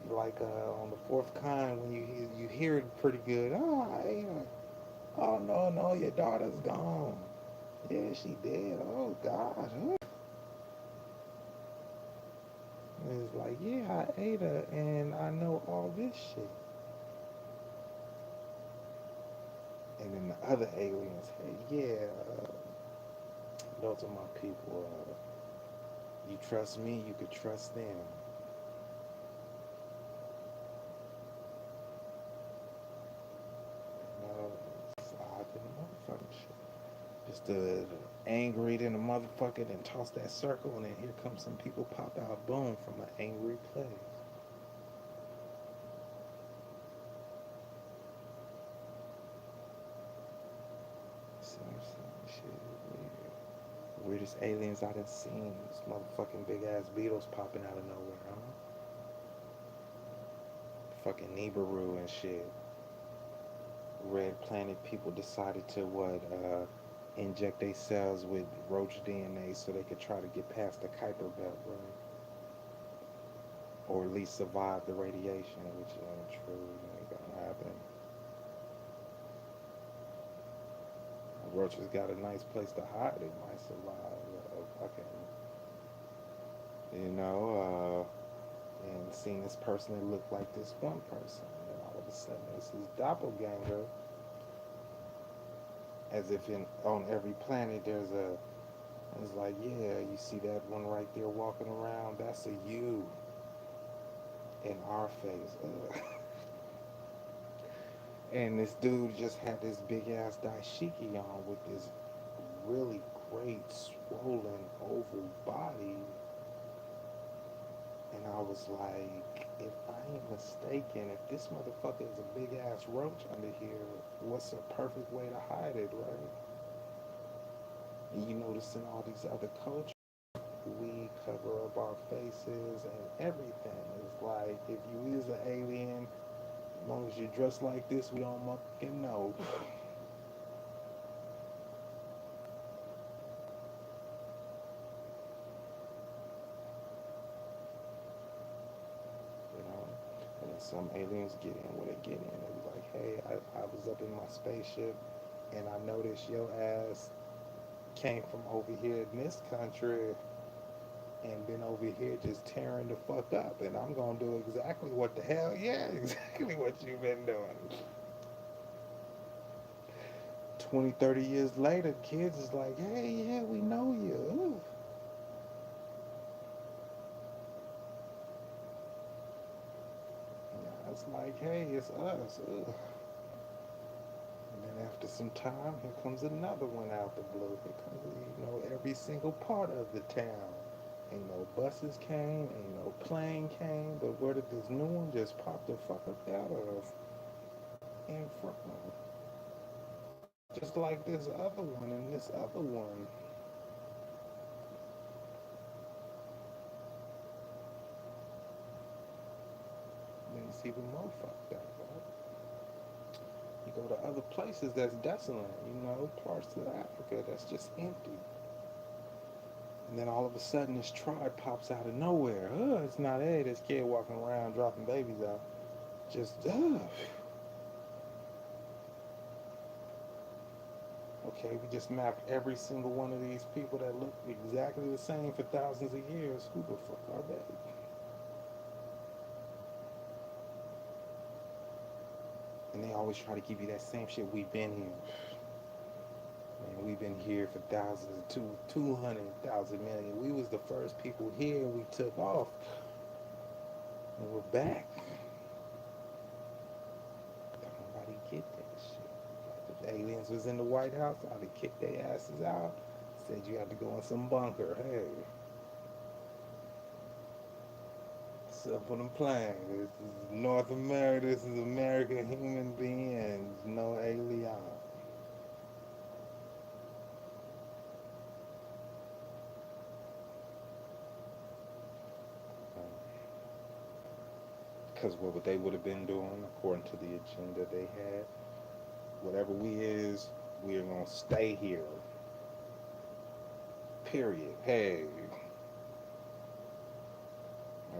Like on the fourth kind, when you hear it pretty good. Oh, oh no, your daughter's gone. Yeah, she did. Oh God. Huh? It's like, yeah, I ate her, and I know all this shit. And then the other aliens, hey, yeah, those are my people. You trust me, you could trust them. You know, it's odd than a motherfucking shit. Just angry than a motherfucker, then toss that circle, and then here comes some people pop out, boom, from an angry place. Some shit is weird. Weirdest aliens I done seen. This motherfucking big ass beetles popping out of nowhere, huh? Fucking Nibiru and shit. Red Planet people decided to inject their cells with roach DNA so they could try to get past the Kuiper belt, right? Or at least survive the radiation, which ain't true, it ain't gonna happen. Roaches got a nice place to hide, it might survive. Fucking, you know, and seeing this person that looked like this one person, and then all of a sudden it's his doppelganger, as if on every planet there's a. It's like, yeah, you see that one right there walking around? That's a you in our face. And this dude just had this big ass dashiki on with this really great swollen oval body. And I was like, if I ain't mistaken, if this motherfucker is a big ass roach under here, what's a perfect way to hide it, right? And you notice in all these other cultures, we cover up our faces and everything. It's like if you is an alien, as long as you dress like this, we don't motherfucking know. You know? And then some aliens get in where they get in. They be like, hey, I was up in my spaceship. And I noticed your ass came from over here in this country and been over here just tearing the fuck up. And I'm gonna do exactly what the hell, yeah, exactly what you've been doing. 20, 30 years later, kids is like, hey, yeah, we know you. Ooh. Yeah, it's like, hey, it's us. Ugh. And then after some time, here comes another one out the blue. Here comes, every single part of the town. Ain't no buses came, ain't no plane came, but where did this new one just pop the fuck up out of? In front of. Just like this other one and this other one. Then it's even more fucked up, right? You go to other places that's desolate, parts of Africa that's just empty. And then all of a sudden this tribe pops out of nowhere. It's not, hey, this kid walking around dropping babies out. Just, okay, we just mapped every single one of these people that look exactly the same for thousands of years. Who the fuck are they? And they always try to give you that same shit. We've been here. Man, we've been here for thousands, 200,000 million. We was the first people here and we took off. And we're back. Don't nobody get that shit. If aliens was in the White House, I'd have kicked their asses out. Said you had to go in some bunker. Hey, simple and plain. This is North America. This is American human beings. No alien. Because what they would have been doing, according to the agenda they had, whatever we is, we're gonna stay here. Period. Hey,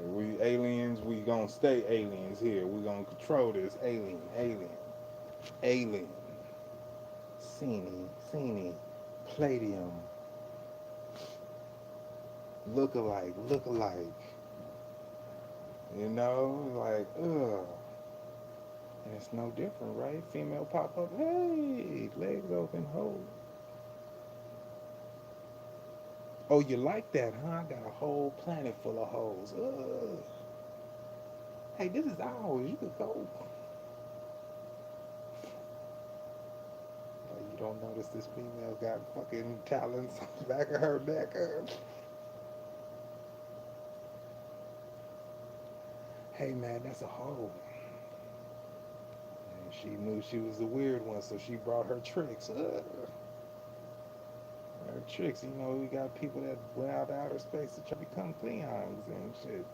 we aliens, we gonna stay aliens here. We gonna control this alien. Cine, Palladium, look alike. Like, ugh. And it's no different, right? Female pop up, hey, legs open, ho. Oh, you like that, huh? I got a whole planet full of hoes. Ugh. Hey, this is ours. You could go. Like, you don't notice this female got fucking talons on the back of her neck. Hey, man, that's a hoe. And she knew she was the weird one, so she brought her tricks. Her tricks. We got people that went out to outer space to try to become Cleons and shit.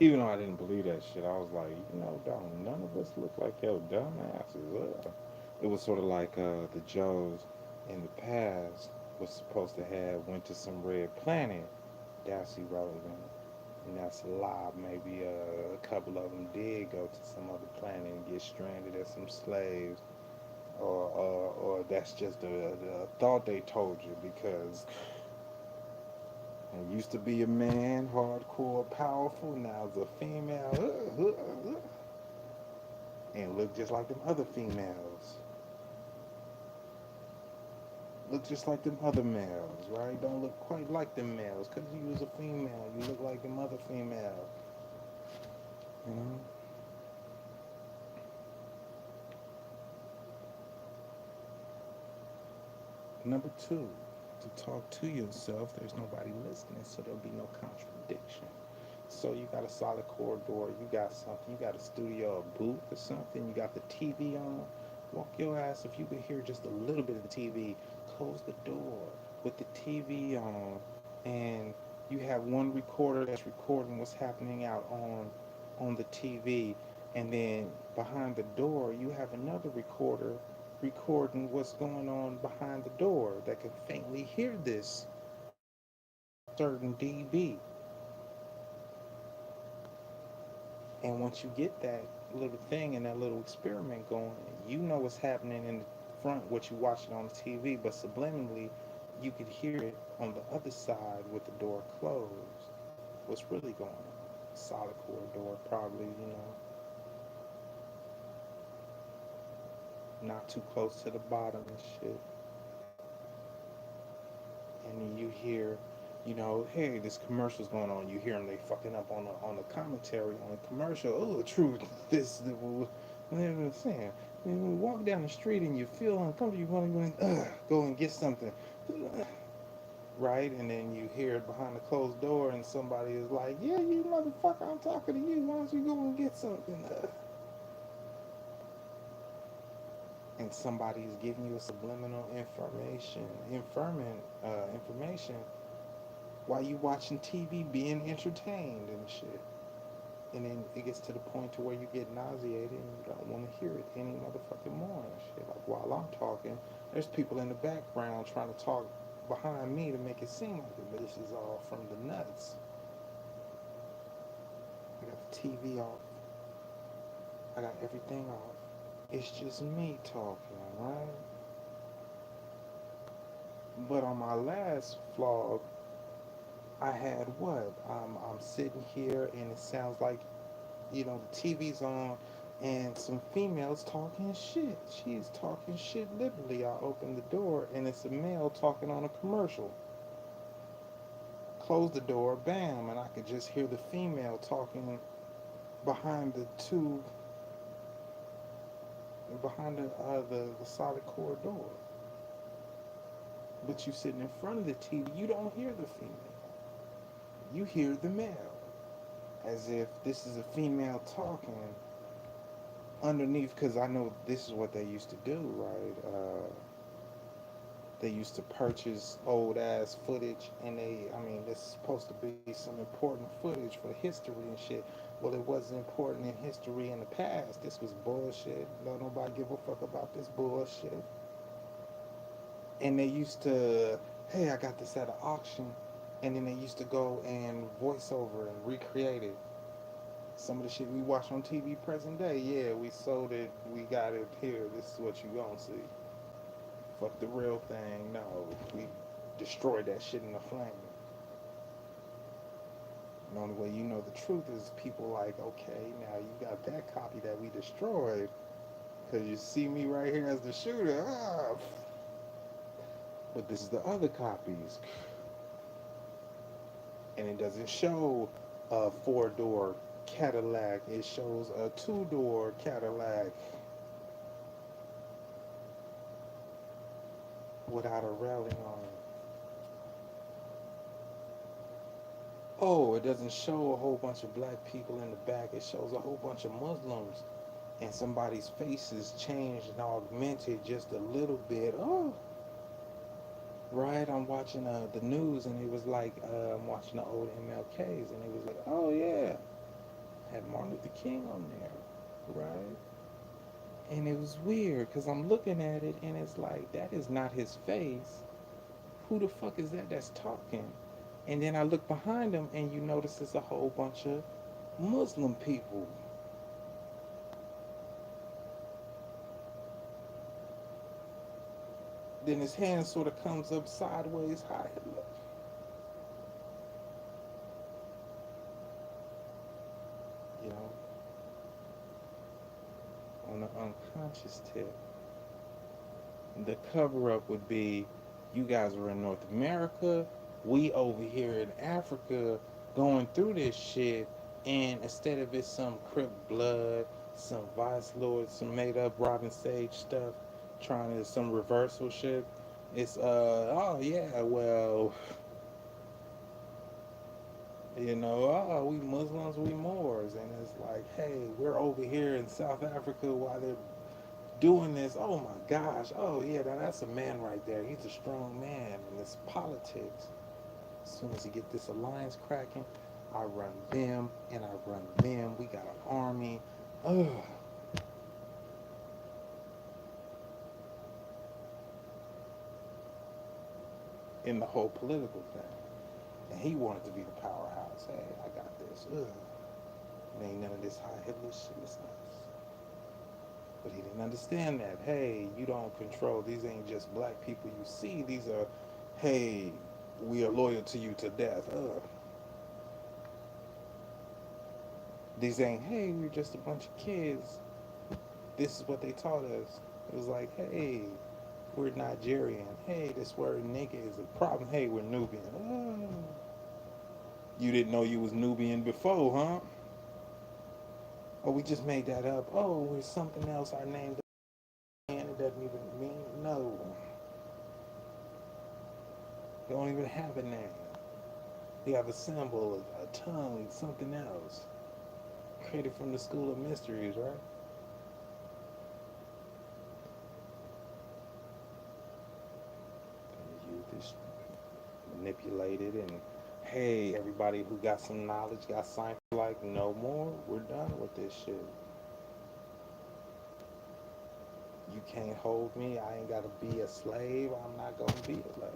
Even though I didn't believe that shit, I was like, don't none of us look like your dumb asses. It was sort of like the Joes in the past was supposed to have went to some red planet. That's irrelevant. And that's a lie. Maybe a couple of them did go to some other planet and get stranded as some slaves, or that's just a thought they told you because I used to be a man, hardcore, powerful. Now it's a female, and look just like them other females. Look just like them other males, right? Don't look quite like them males because you was a female. You look like them other females, you know. Number two, to talk to yourself, there's nobody listening, so there'll be no contradiction. So you got a solid corridor, you got something, you got a studio, a booth or something, you got the TV on. Walk your ass if you could hear just a little bit of the TV. Close the door with the TV on, and you have one recorder that's recording what's happening out on the TV, And then behind the door, you have another recorder recording what's going on behind the door that can faintly hear this certain dB. And once you get that little thing and that little experiment going, you know what's happening in the front, what you watching on the TV, but subliminally, you could hear it on the other side with the door closed. What's really going on? Solid core door, probably, not too close to the bottom and shit. And then you hear, hey, this commercial's going on. You hear them, they fucking up on the commentary on the commercial. Oh, truth, this, the, what I'm saying. When you walk down the street and you feel uncomfortable, you want to go and get something, right? And then you hear it behind the closed door, and somebody is like, "Yeah, you motherfucker, I'm talking to you. Why don't you go and get something?" And somebody is giving you a subliminal information while you watching TV, being entertained and shit. And then it gets to the point to where you get nauseated and you don't want to hear it any motherfucking more and shit. Like while I'm talking, there's people in the background trying to talk behind me to make it seem like it, but this is all from the nuts. I got the TV off. I got everything off. It's just me talking, right? But on my last vlog, I had what? I'm sitting here and it sounds like, the TV's on and some females talking shit. She's talking shit literally. I open the door and it's a male talking on a commercial. Close the door, bam, and I could just hear the female talking behind the solid core door. But you sitting in front of the TV, you don't hear the female. You hear the male. As if this is a female talking underneath, because I know this is what they used to do, right? They used to purchase old ass footage, and this is supposed to be some important footage for history and shit. Well, it wasn't important in history in the past. This was bullshit. No, nobody give a fuck about this bullshit. And they used to, hey, I got this at an auction, and then they used to go and voice over and recreate it. Some of the shit we watch on TV present day, yeah, we sold it, we got it here. This is what you gonna see. Fuck the real thing. No, we destroyed that shit in the flame. And the only way you know the truth is people like, okay, now you got that copy that we destroyed, because you see me right here as the shooter. But this is the other copies. And it doesn't show a four-door Cadillac. It shows a two-door Cadillac without a railing on it. Oh, it doesn't show a whole bunch of black people in the back. It shows a whole bunch of Muslims, and somebody's face is changed and augmented just a little bit. Oh, right. I'm watching the news, and it was like I'm watching the old MLKs, and it was like, oh yeah, had Martin Luther King on there, right? And it was weird because I'm looking at it, and it's like that is not his face. Who the fuck is that that's talking? And then I look behind him, and you notice it's a whole bunch of Muslim people. Then his hand sort of comes up sideways high. You know, on the unconscious tip. The cover up would be you guys are in North America, we over here in Africa going through this shit, and instead of it some Crip Blood, some Vice Lord, some made up Robin Sage stuff, trying to some reversal shit, it's oh yeah, well, oh, we Muslims, we Moors, and it's like, hey, we're over here in South Africa while they're doing this. Oh my gosh. Oh yeah, now that's a man right there. He's a strong man, and it's politics. As soon as you get this alliance cracking, I run them and I run them. We got an army. Ugh. In the whole political thing. And he wanted to be the powerhouse. Hey, I got this. Ugh. It ain't none of this high hitless. But he didn't understand that. Hey, you don't control. These ain't just black people you see. These are, hey, we are loyal to you to death. Ugh. These ain't, hey, we're just a bunch of kids. This is what they taught us. It was like, hey, we're Nigerian. Hey, this word nigga is a problem. Hey, we're Nubian. Oh. You didn't know you was Nubian before, huh? Oh, we just made that up. Oh, we're something else. Our name it doesn't even mean no. You don't even have a name. You have a symbol, a tongue, something else. Created from the school of mysteries, right? And the youth is manipulated and hey, everybody who got some knowledge got signed like no more. We're done with this shit. You can't hold me. I ain't gotta be a slave. I'm not gonna be a slave.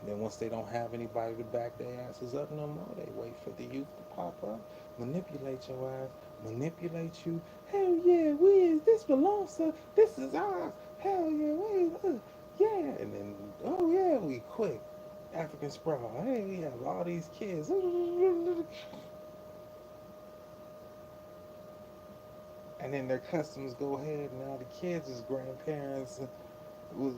And then once they don't have anybody to back their asses up no more, they wait for the youth to pop up, manipulate your ass, manipulate you. Hell yeah, we is this belongs to this is ours. Hell yeah, yeah. And then oh yeah, we quick. African sprawl. Hey, we have all these kids. And then their customs go ahead. Now the kids is grandparents. It was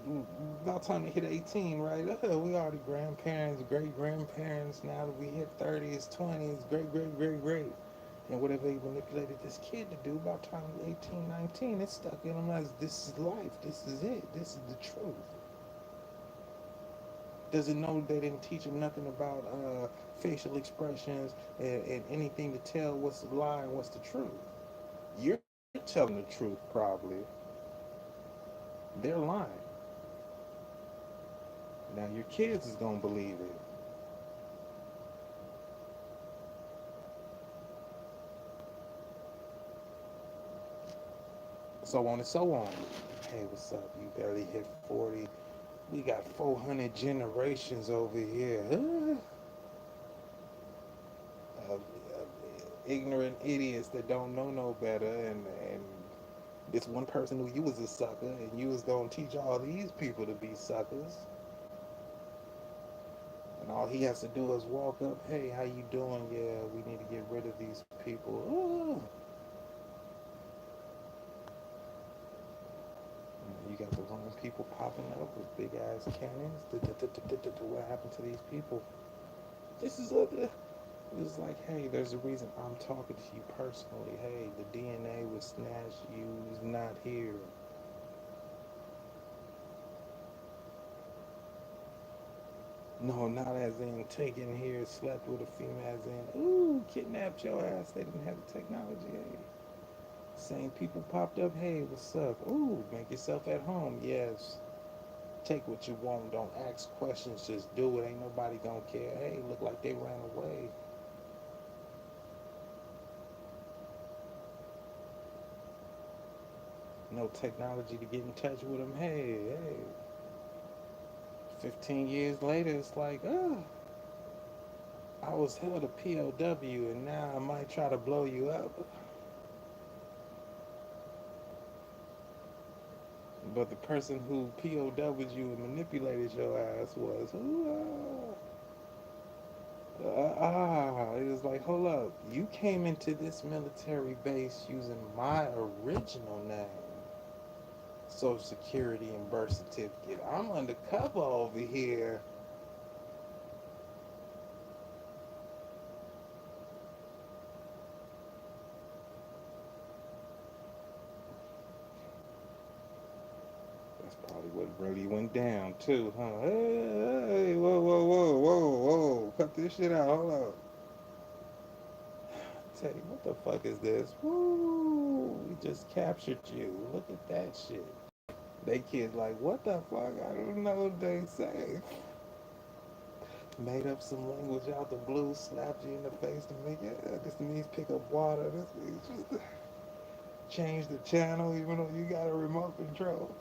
about time to hit 18, right? We already grandparents, great grandparents. Now that we hit 30s, 20s, great. And whatever they manipulated this kid to do, about time 18, 19, it's stuck in them as this is life. This is it. This is the truth. Doesn't know they didn't teach him nothing about facial expressions and anything to tell what's the lie and what's the truth. You're telling the truth, probably. They're lying. Now your kids is gonna believe it. So on and so on. Hey, what's up? You barely hit 40. We got 400 generations over here. Ignorant idiots that don't know no better. And this one person knew you was a sucker and you was going to teach all these people to be suckers. And all he has to do is walk up, hey, how you doing? Yeah, we need to get rid of these people. You got the wrong people popping up with big ass cannons. What happened to these people? This is a. It's like, hey, there's a reason I'm talking to you personally. Hey, the DNA was snatched. You's not here. No, not as in taken here, slept with a female, as in, ooh, kidnapped your ass. They didn't have the technology. Hey, same people popped up. Hey, what's up? Ooh, make yourself at home. Yes. Take what you want. Don't ask questions. Just do it. Ain't nobody gonna care. Hey, look like they ran away. No technology to get in touch with them. Hey. 15 years later, it's like, I was held a POW and now I might try to blow you up. But the person who POW'd you and manipulated your ass was, it was like, hold up, you came into this military base using my original name, Social Security and birth certificate. I'm undercover over here. That's probably what really went down too, huh? Hey, whoa. Cut this shit out. Hold up. Tell you, what the fuck is this? Woo! We just captured you. Look at that shit. They kids like, what the fuck? I don't know what they say. Made up some language out the blue, slapped you in the face to make it. This means pick up water. This means just. change the channel even though you got a remote control.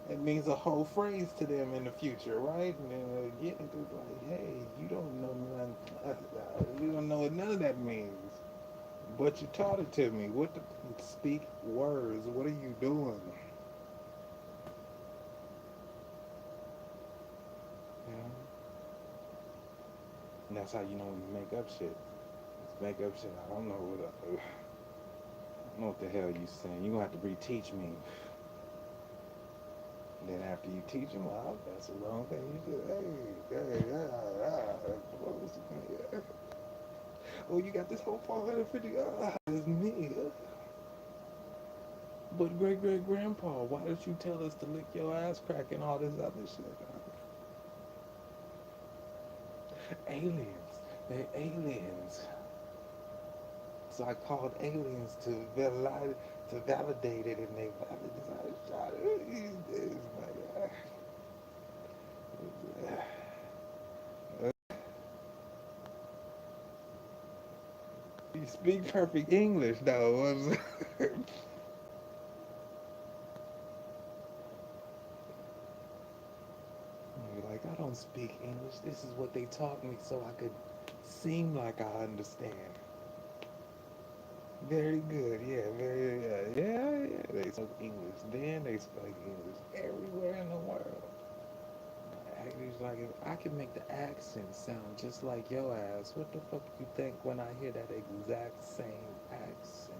It means a whole phrase to them in the future, right? And then again, it's like, hey, you don't know none, you don't know what none of that means. But you taught it to me. What the speak words? What are you doing? You know? And that's how you know when you make up shit. It's make up shit. I don't know what I don't know what the hell you saying. You gonna have to reteach me. And then after you teach them, oh, that's the wrong thing. You just, hey, oh, you got this whole 450. It's me. But great great grandpa, why did you tell us to lick your ass crack and all this other shit? Aliens. They're aliens. So I called aliens to validate it, and they validated it. You speak perfect English, though. You're like, I don't speak English. This is what they taught me so I could seem like I understand. Very good, yeah, very, yeah. They spoke English then. They spoke English everywhere in the world. He's like, if I can make the accent sound just like your ass, what the fuck you think when I hear that exact same accent?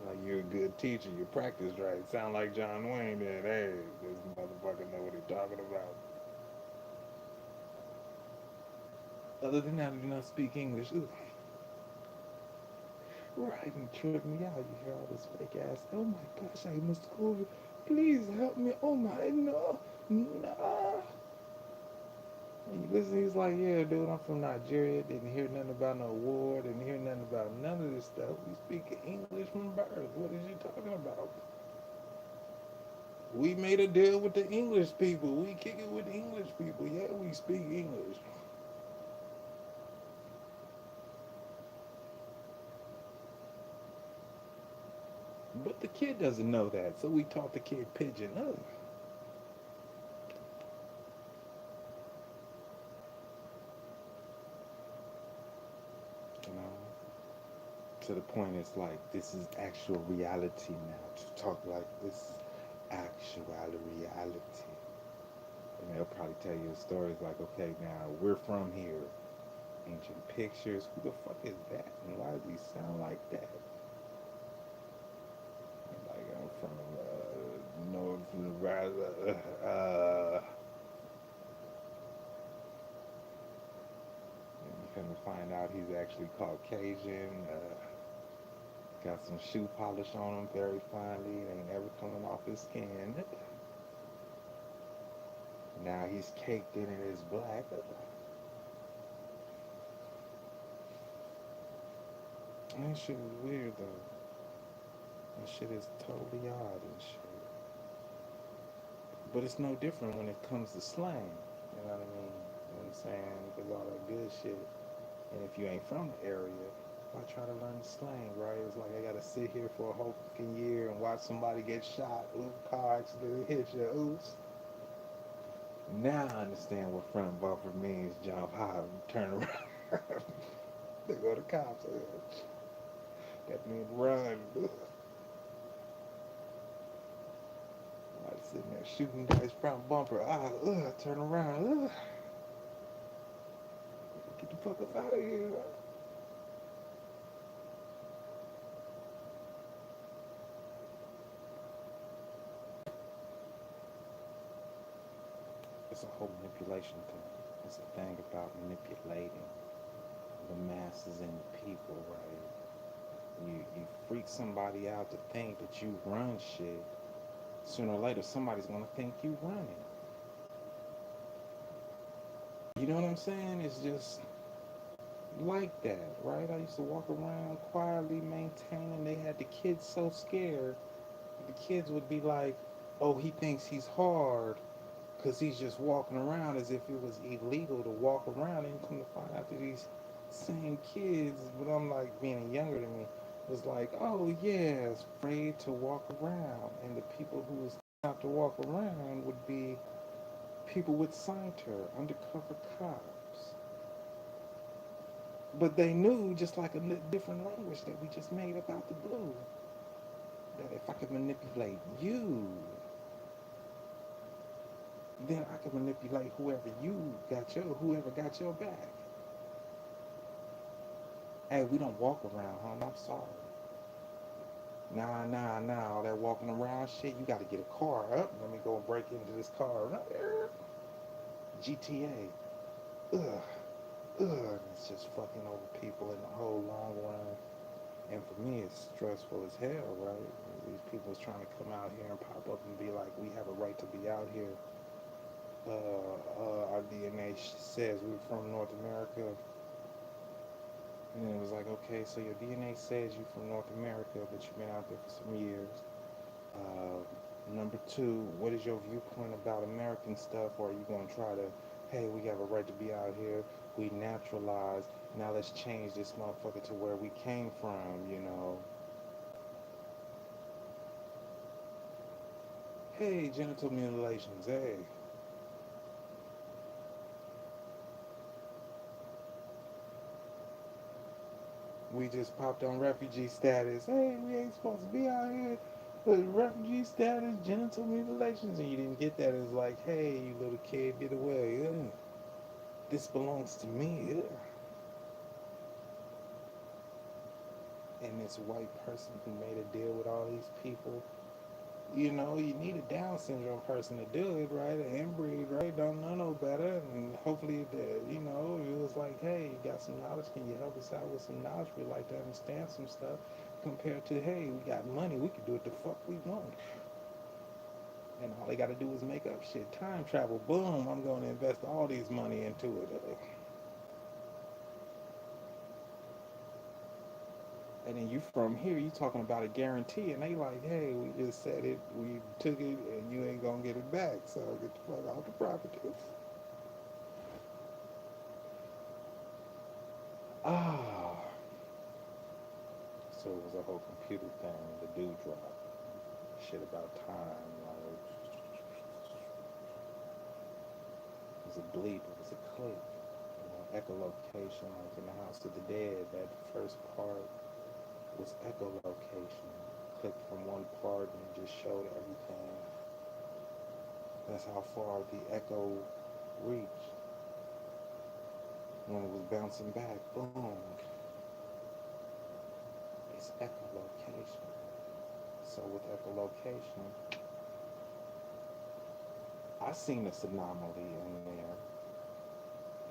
Like, you're a good teacher, you practice right. Sound like John Wayne then. Hey, this motherfucker know what he's talking about. Other than that, I do not speak English. Ooh. Right, and trip me out. You hear all this fake ass. Oh my gosh, I must go. Please help me. Oh my, no, no. And you listen, he's like, yeah, dude, I'm from Nigeria. Didn't hear nothing about no war. Didn't hear nothing about none of this stuff. We speak English from birth. What is you talking about? We made a deal with the English people. We kick it with the English people. Yeah, we speak English. But the kid doesn't know that, so we taught the kid pigeon. Oh, you know, to the point it's like this is actual reality now. To talk like this is actual reality. And they'll probably tell you stories like, okay, now we're from here. Ancient pictures. Who the fuck is that? And why does he sound like that? Like I'm from North Nevada. And you come to find out he's actually Caucasian. Got some shoe polish on him, very finely. It ain't ever coming off his skin. Now he's caked in it as black. That shit is weird though. That shit is totally odd and shit. But it's no different when it comes to slang. You know what I mean? You know what I'm saying? Because all that good shit. And if you ain't from the area, why try to learn the slang, right? It's like I gotta sit here for a whole fucking year and watch somebody get shot. Ooh, car accident hit you. Oops. Now I understand what front bumper means. Jump high, turn around. They go to cops. That means run. Like sitting there shooting dice front bumper. Turn around. Get the fuck up out of here. It's a whole manipulation thing. It's a thing about manipulating the masses and the people, right? You freak somebody out to think that you run shit. Sooner or later, somebody's gonna think you running. You know what I'm saying? It's just like that, right? I used to walk around quietly maintaining. They had the kids so scared. The kids would be like, "Oh, he thinks he's hard." because he's just walking around as if it was illegal to walk around, and come to find out that these same kids, but I'm like being younger than me, was like, oh yeah, it's afraid to walk around, and the people who was not to walk around would be people with Scienter, undercover cops. But they knew, just like a different language that we just made up out the blue, that if I could manipulate you, then I could manipulate whoever got your back. Hey, we don't walk around, huh? I'm sorry. Nah. All that walking around shit, you got to get a car up. Let me go and break into this car. GTA. Ugh. It's just fucking over people in the whole long run. And for me, it's stressful as hell, right? These people is trying to come out here and pop up and be like, we have a right to be out here. Our DNA says we're from North America. And then it was like, okay, so your DNA says you're from North America, but you've been out there for some years. Number two, what is your viewpoint about American stuff? Or are you going to try to, hey, we have a right to be out here. We naturalize. Now let's change this motherfucker to where we came from. Hey, genital mutilations, hey. We just popped on refugee status. Hey, we ain't supposed to be out here. Refugee status, genital mutilations, and you didn't get that. It's like, hey, you little kid, get away. Ugh. This belongs to me. Ugh. And this white person who made a deal with all these people. You need a Down syndrome person to do it, right? An inbreed, right? Don't know no better. And hopefully, it was like, hey, you got some knowledge. Can you help us out with some knowledge? We like to understand some stuff. Compared to, hey, we got money. We can do what the fuck we want. And all they got to do is make up shit. Time travel. Boom. I'm going to invest all these money into it. And then you from here, you talking about a guarantee, and they like, hey, we just said it, we took it, and you ain't gonna get it back. So get the fuck off the property. Ah, so it was a whole computer thing. The dude dropped shit about time. Like it was a bleep, it was a click, echolocation, like in the House of the Dead. That first part was echolocation. Clicked from one part and it just showed everything. That's how far the echo reached. When it was bouncing back, boom, it's echolocation. So with echolocation, I seen this anomaly in there,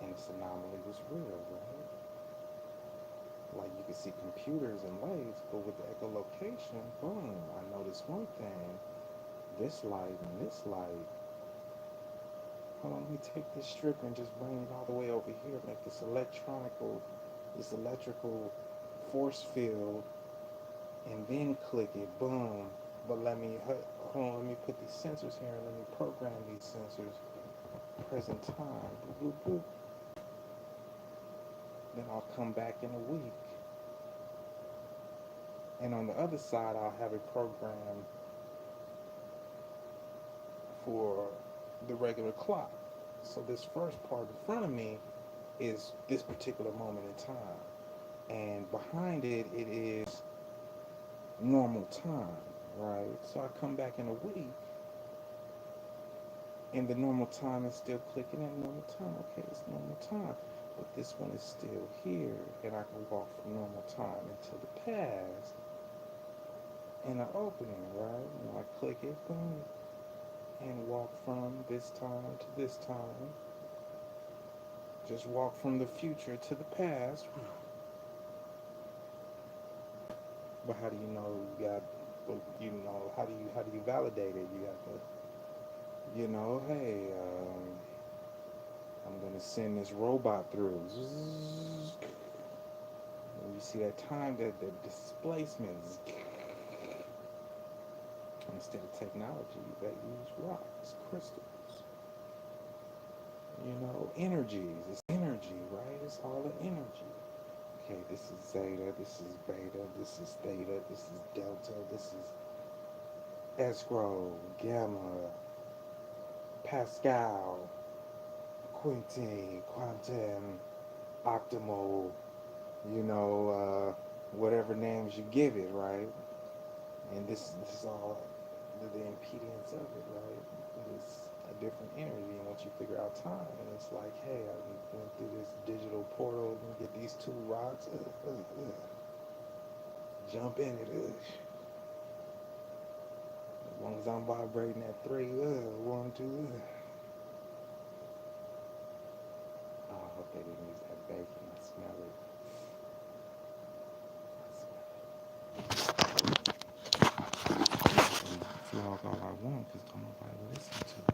and this anomaly was real, right? Like you could see computers and lights, but with the echolocation, boom, I noticed one thing. This light and this light. Hold on, let me take this strip and just bring it all the way over here, make this electrical force field, and then click it, boom. But hold on, let me put these sensors here and let me program these sensors. Present time, boop, boop, boop. Then I'll come back in a week. And on the other side, I'll have a program for the regular clock. So this first part in front of me is this particular moment in time. And behind it, it is normal time, right? So I come back in a week, and the normal time is still clicking at normal time. Okay, it's normal time. But this one is still here, and I can walk from normal time into the past in an opening, right? And I click it, boom, and walk from this time to this time. Just walk from the future to the past. But how do you know you got? How do you validate it? You have to, hey, I'm gonna send this robot through. And you see that time, that the displacement. Instead of technology, they use rocks, crystals. You know, energies. It's energy, right? It's all an energy. Okay, this is zeta, this is beta, this is theta, this is delta, this is escrow, gamma, Pascal, Quinty, quantum, optimal, whatever names you give it, right? And this is all the impedance of it, right? It's a different energy, and once you figure out time, and it's like, hey, I went through this digital portal and get these two rocks, jump in it, as long as I'm vibrating at three, one, two, Oh, I hope they didn't use that bacon. I smell it. I smell it. I can vlog all I want because don't nobody listen to it.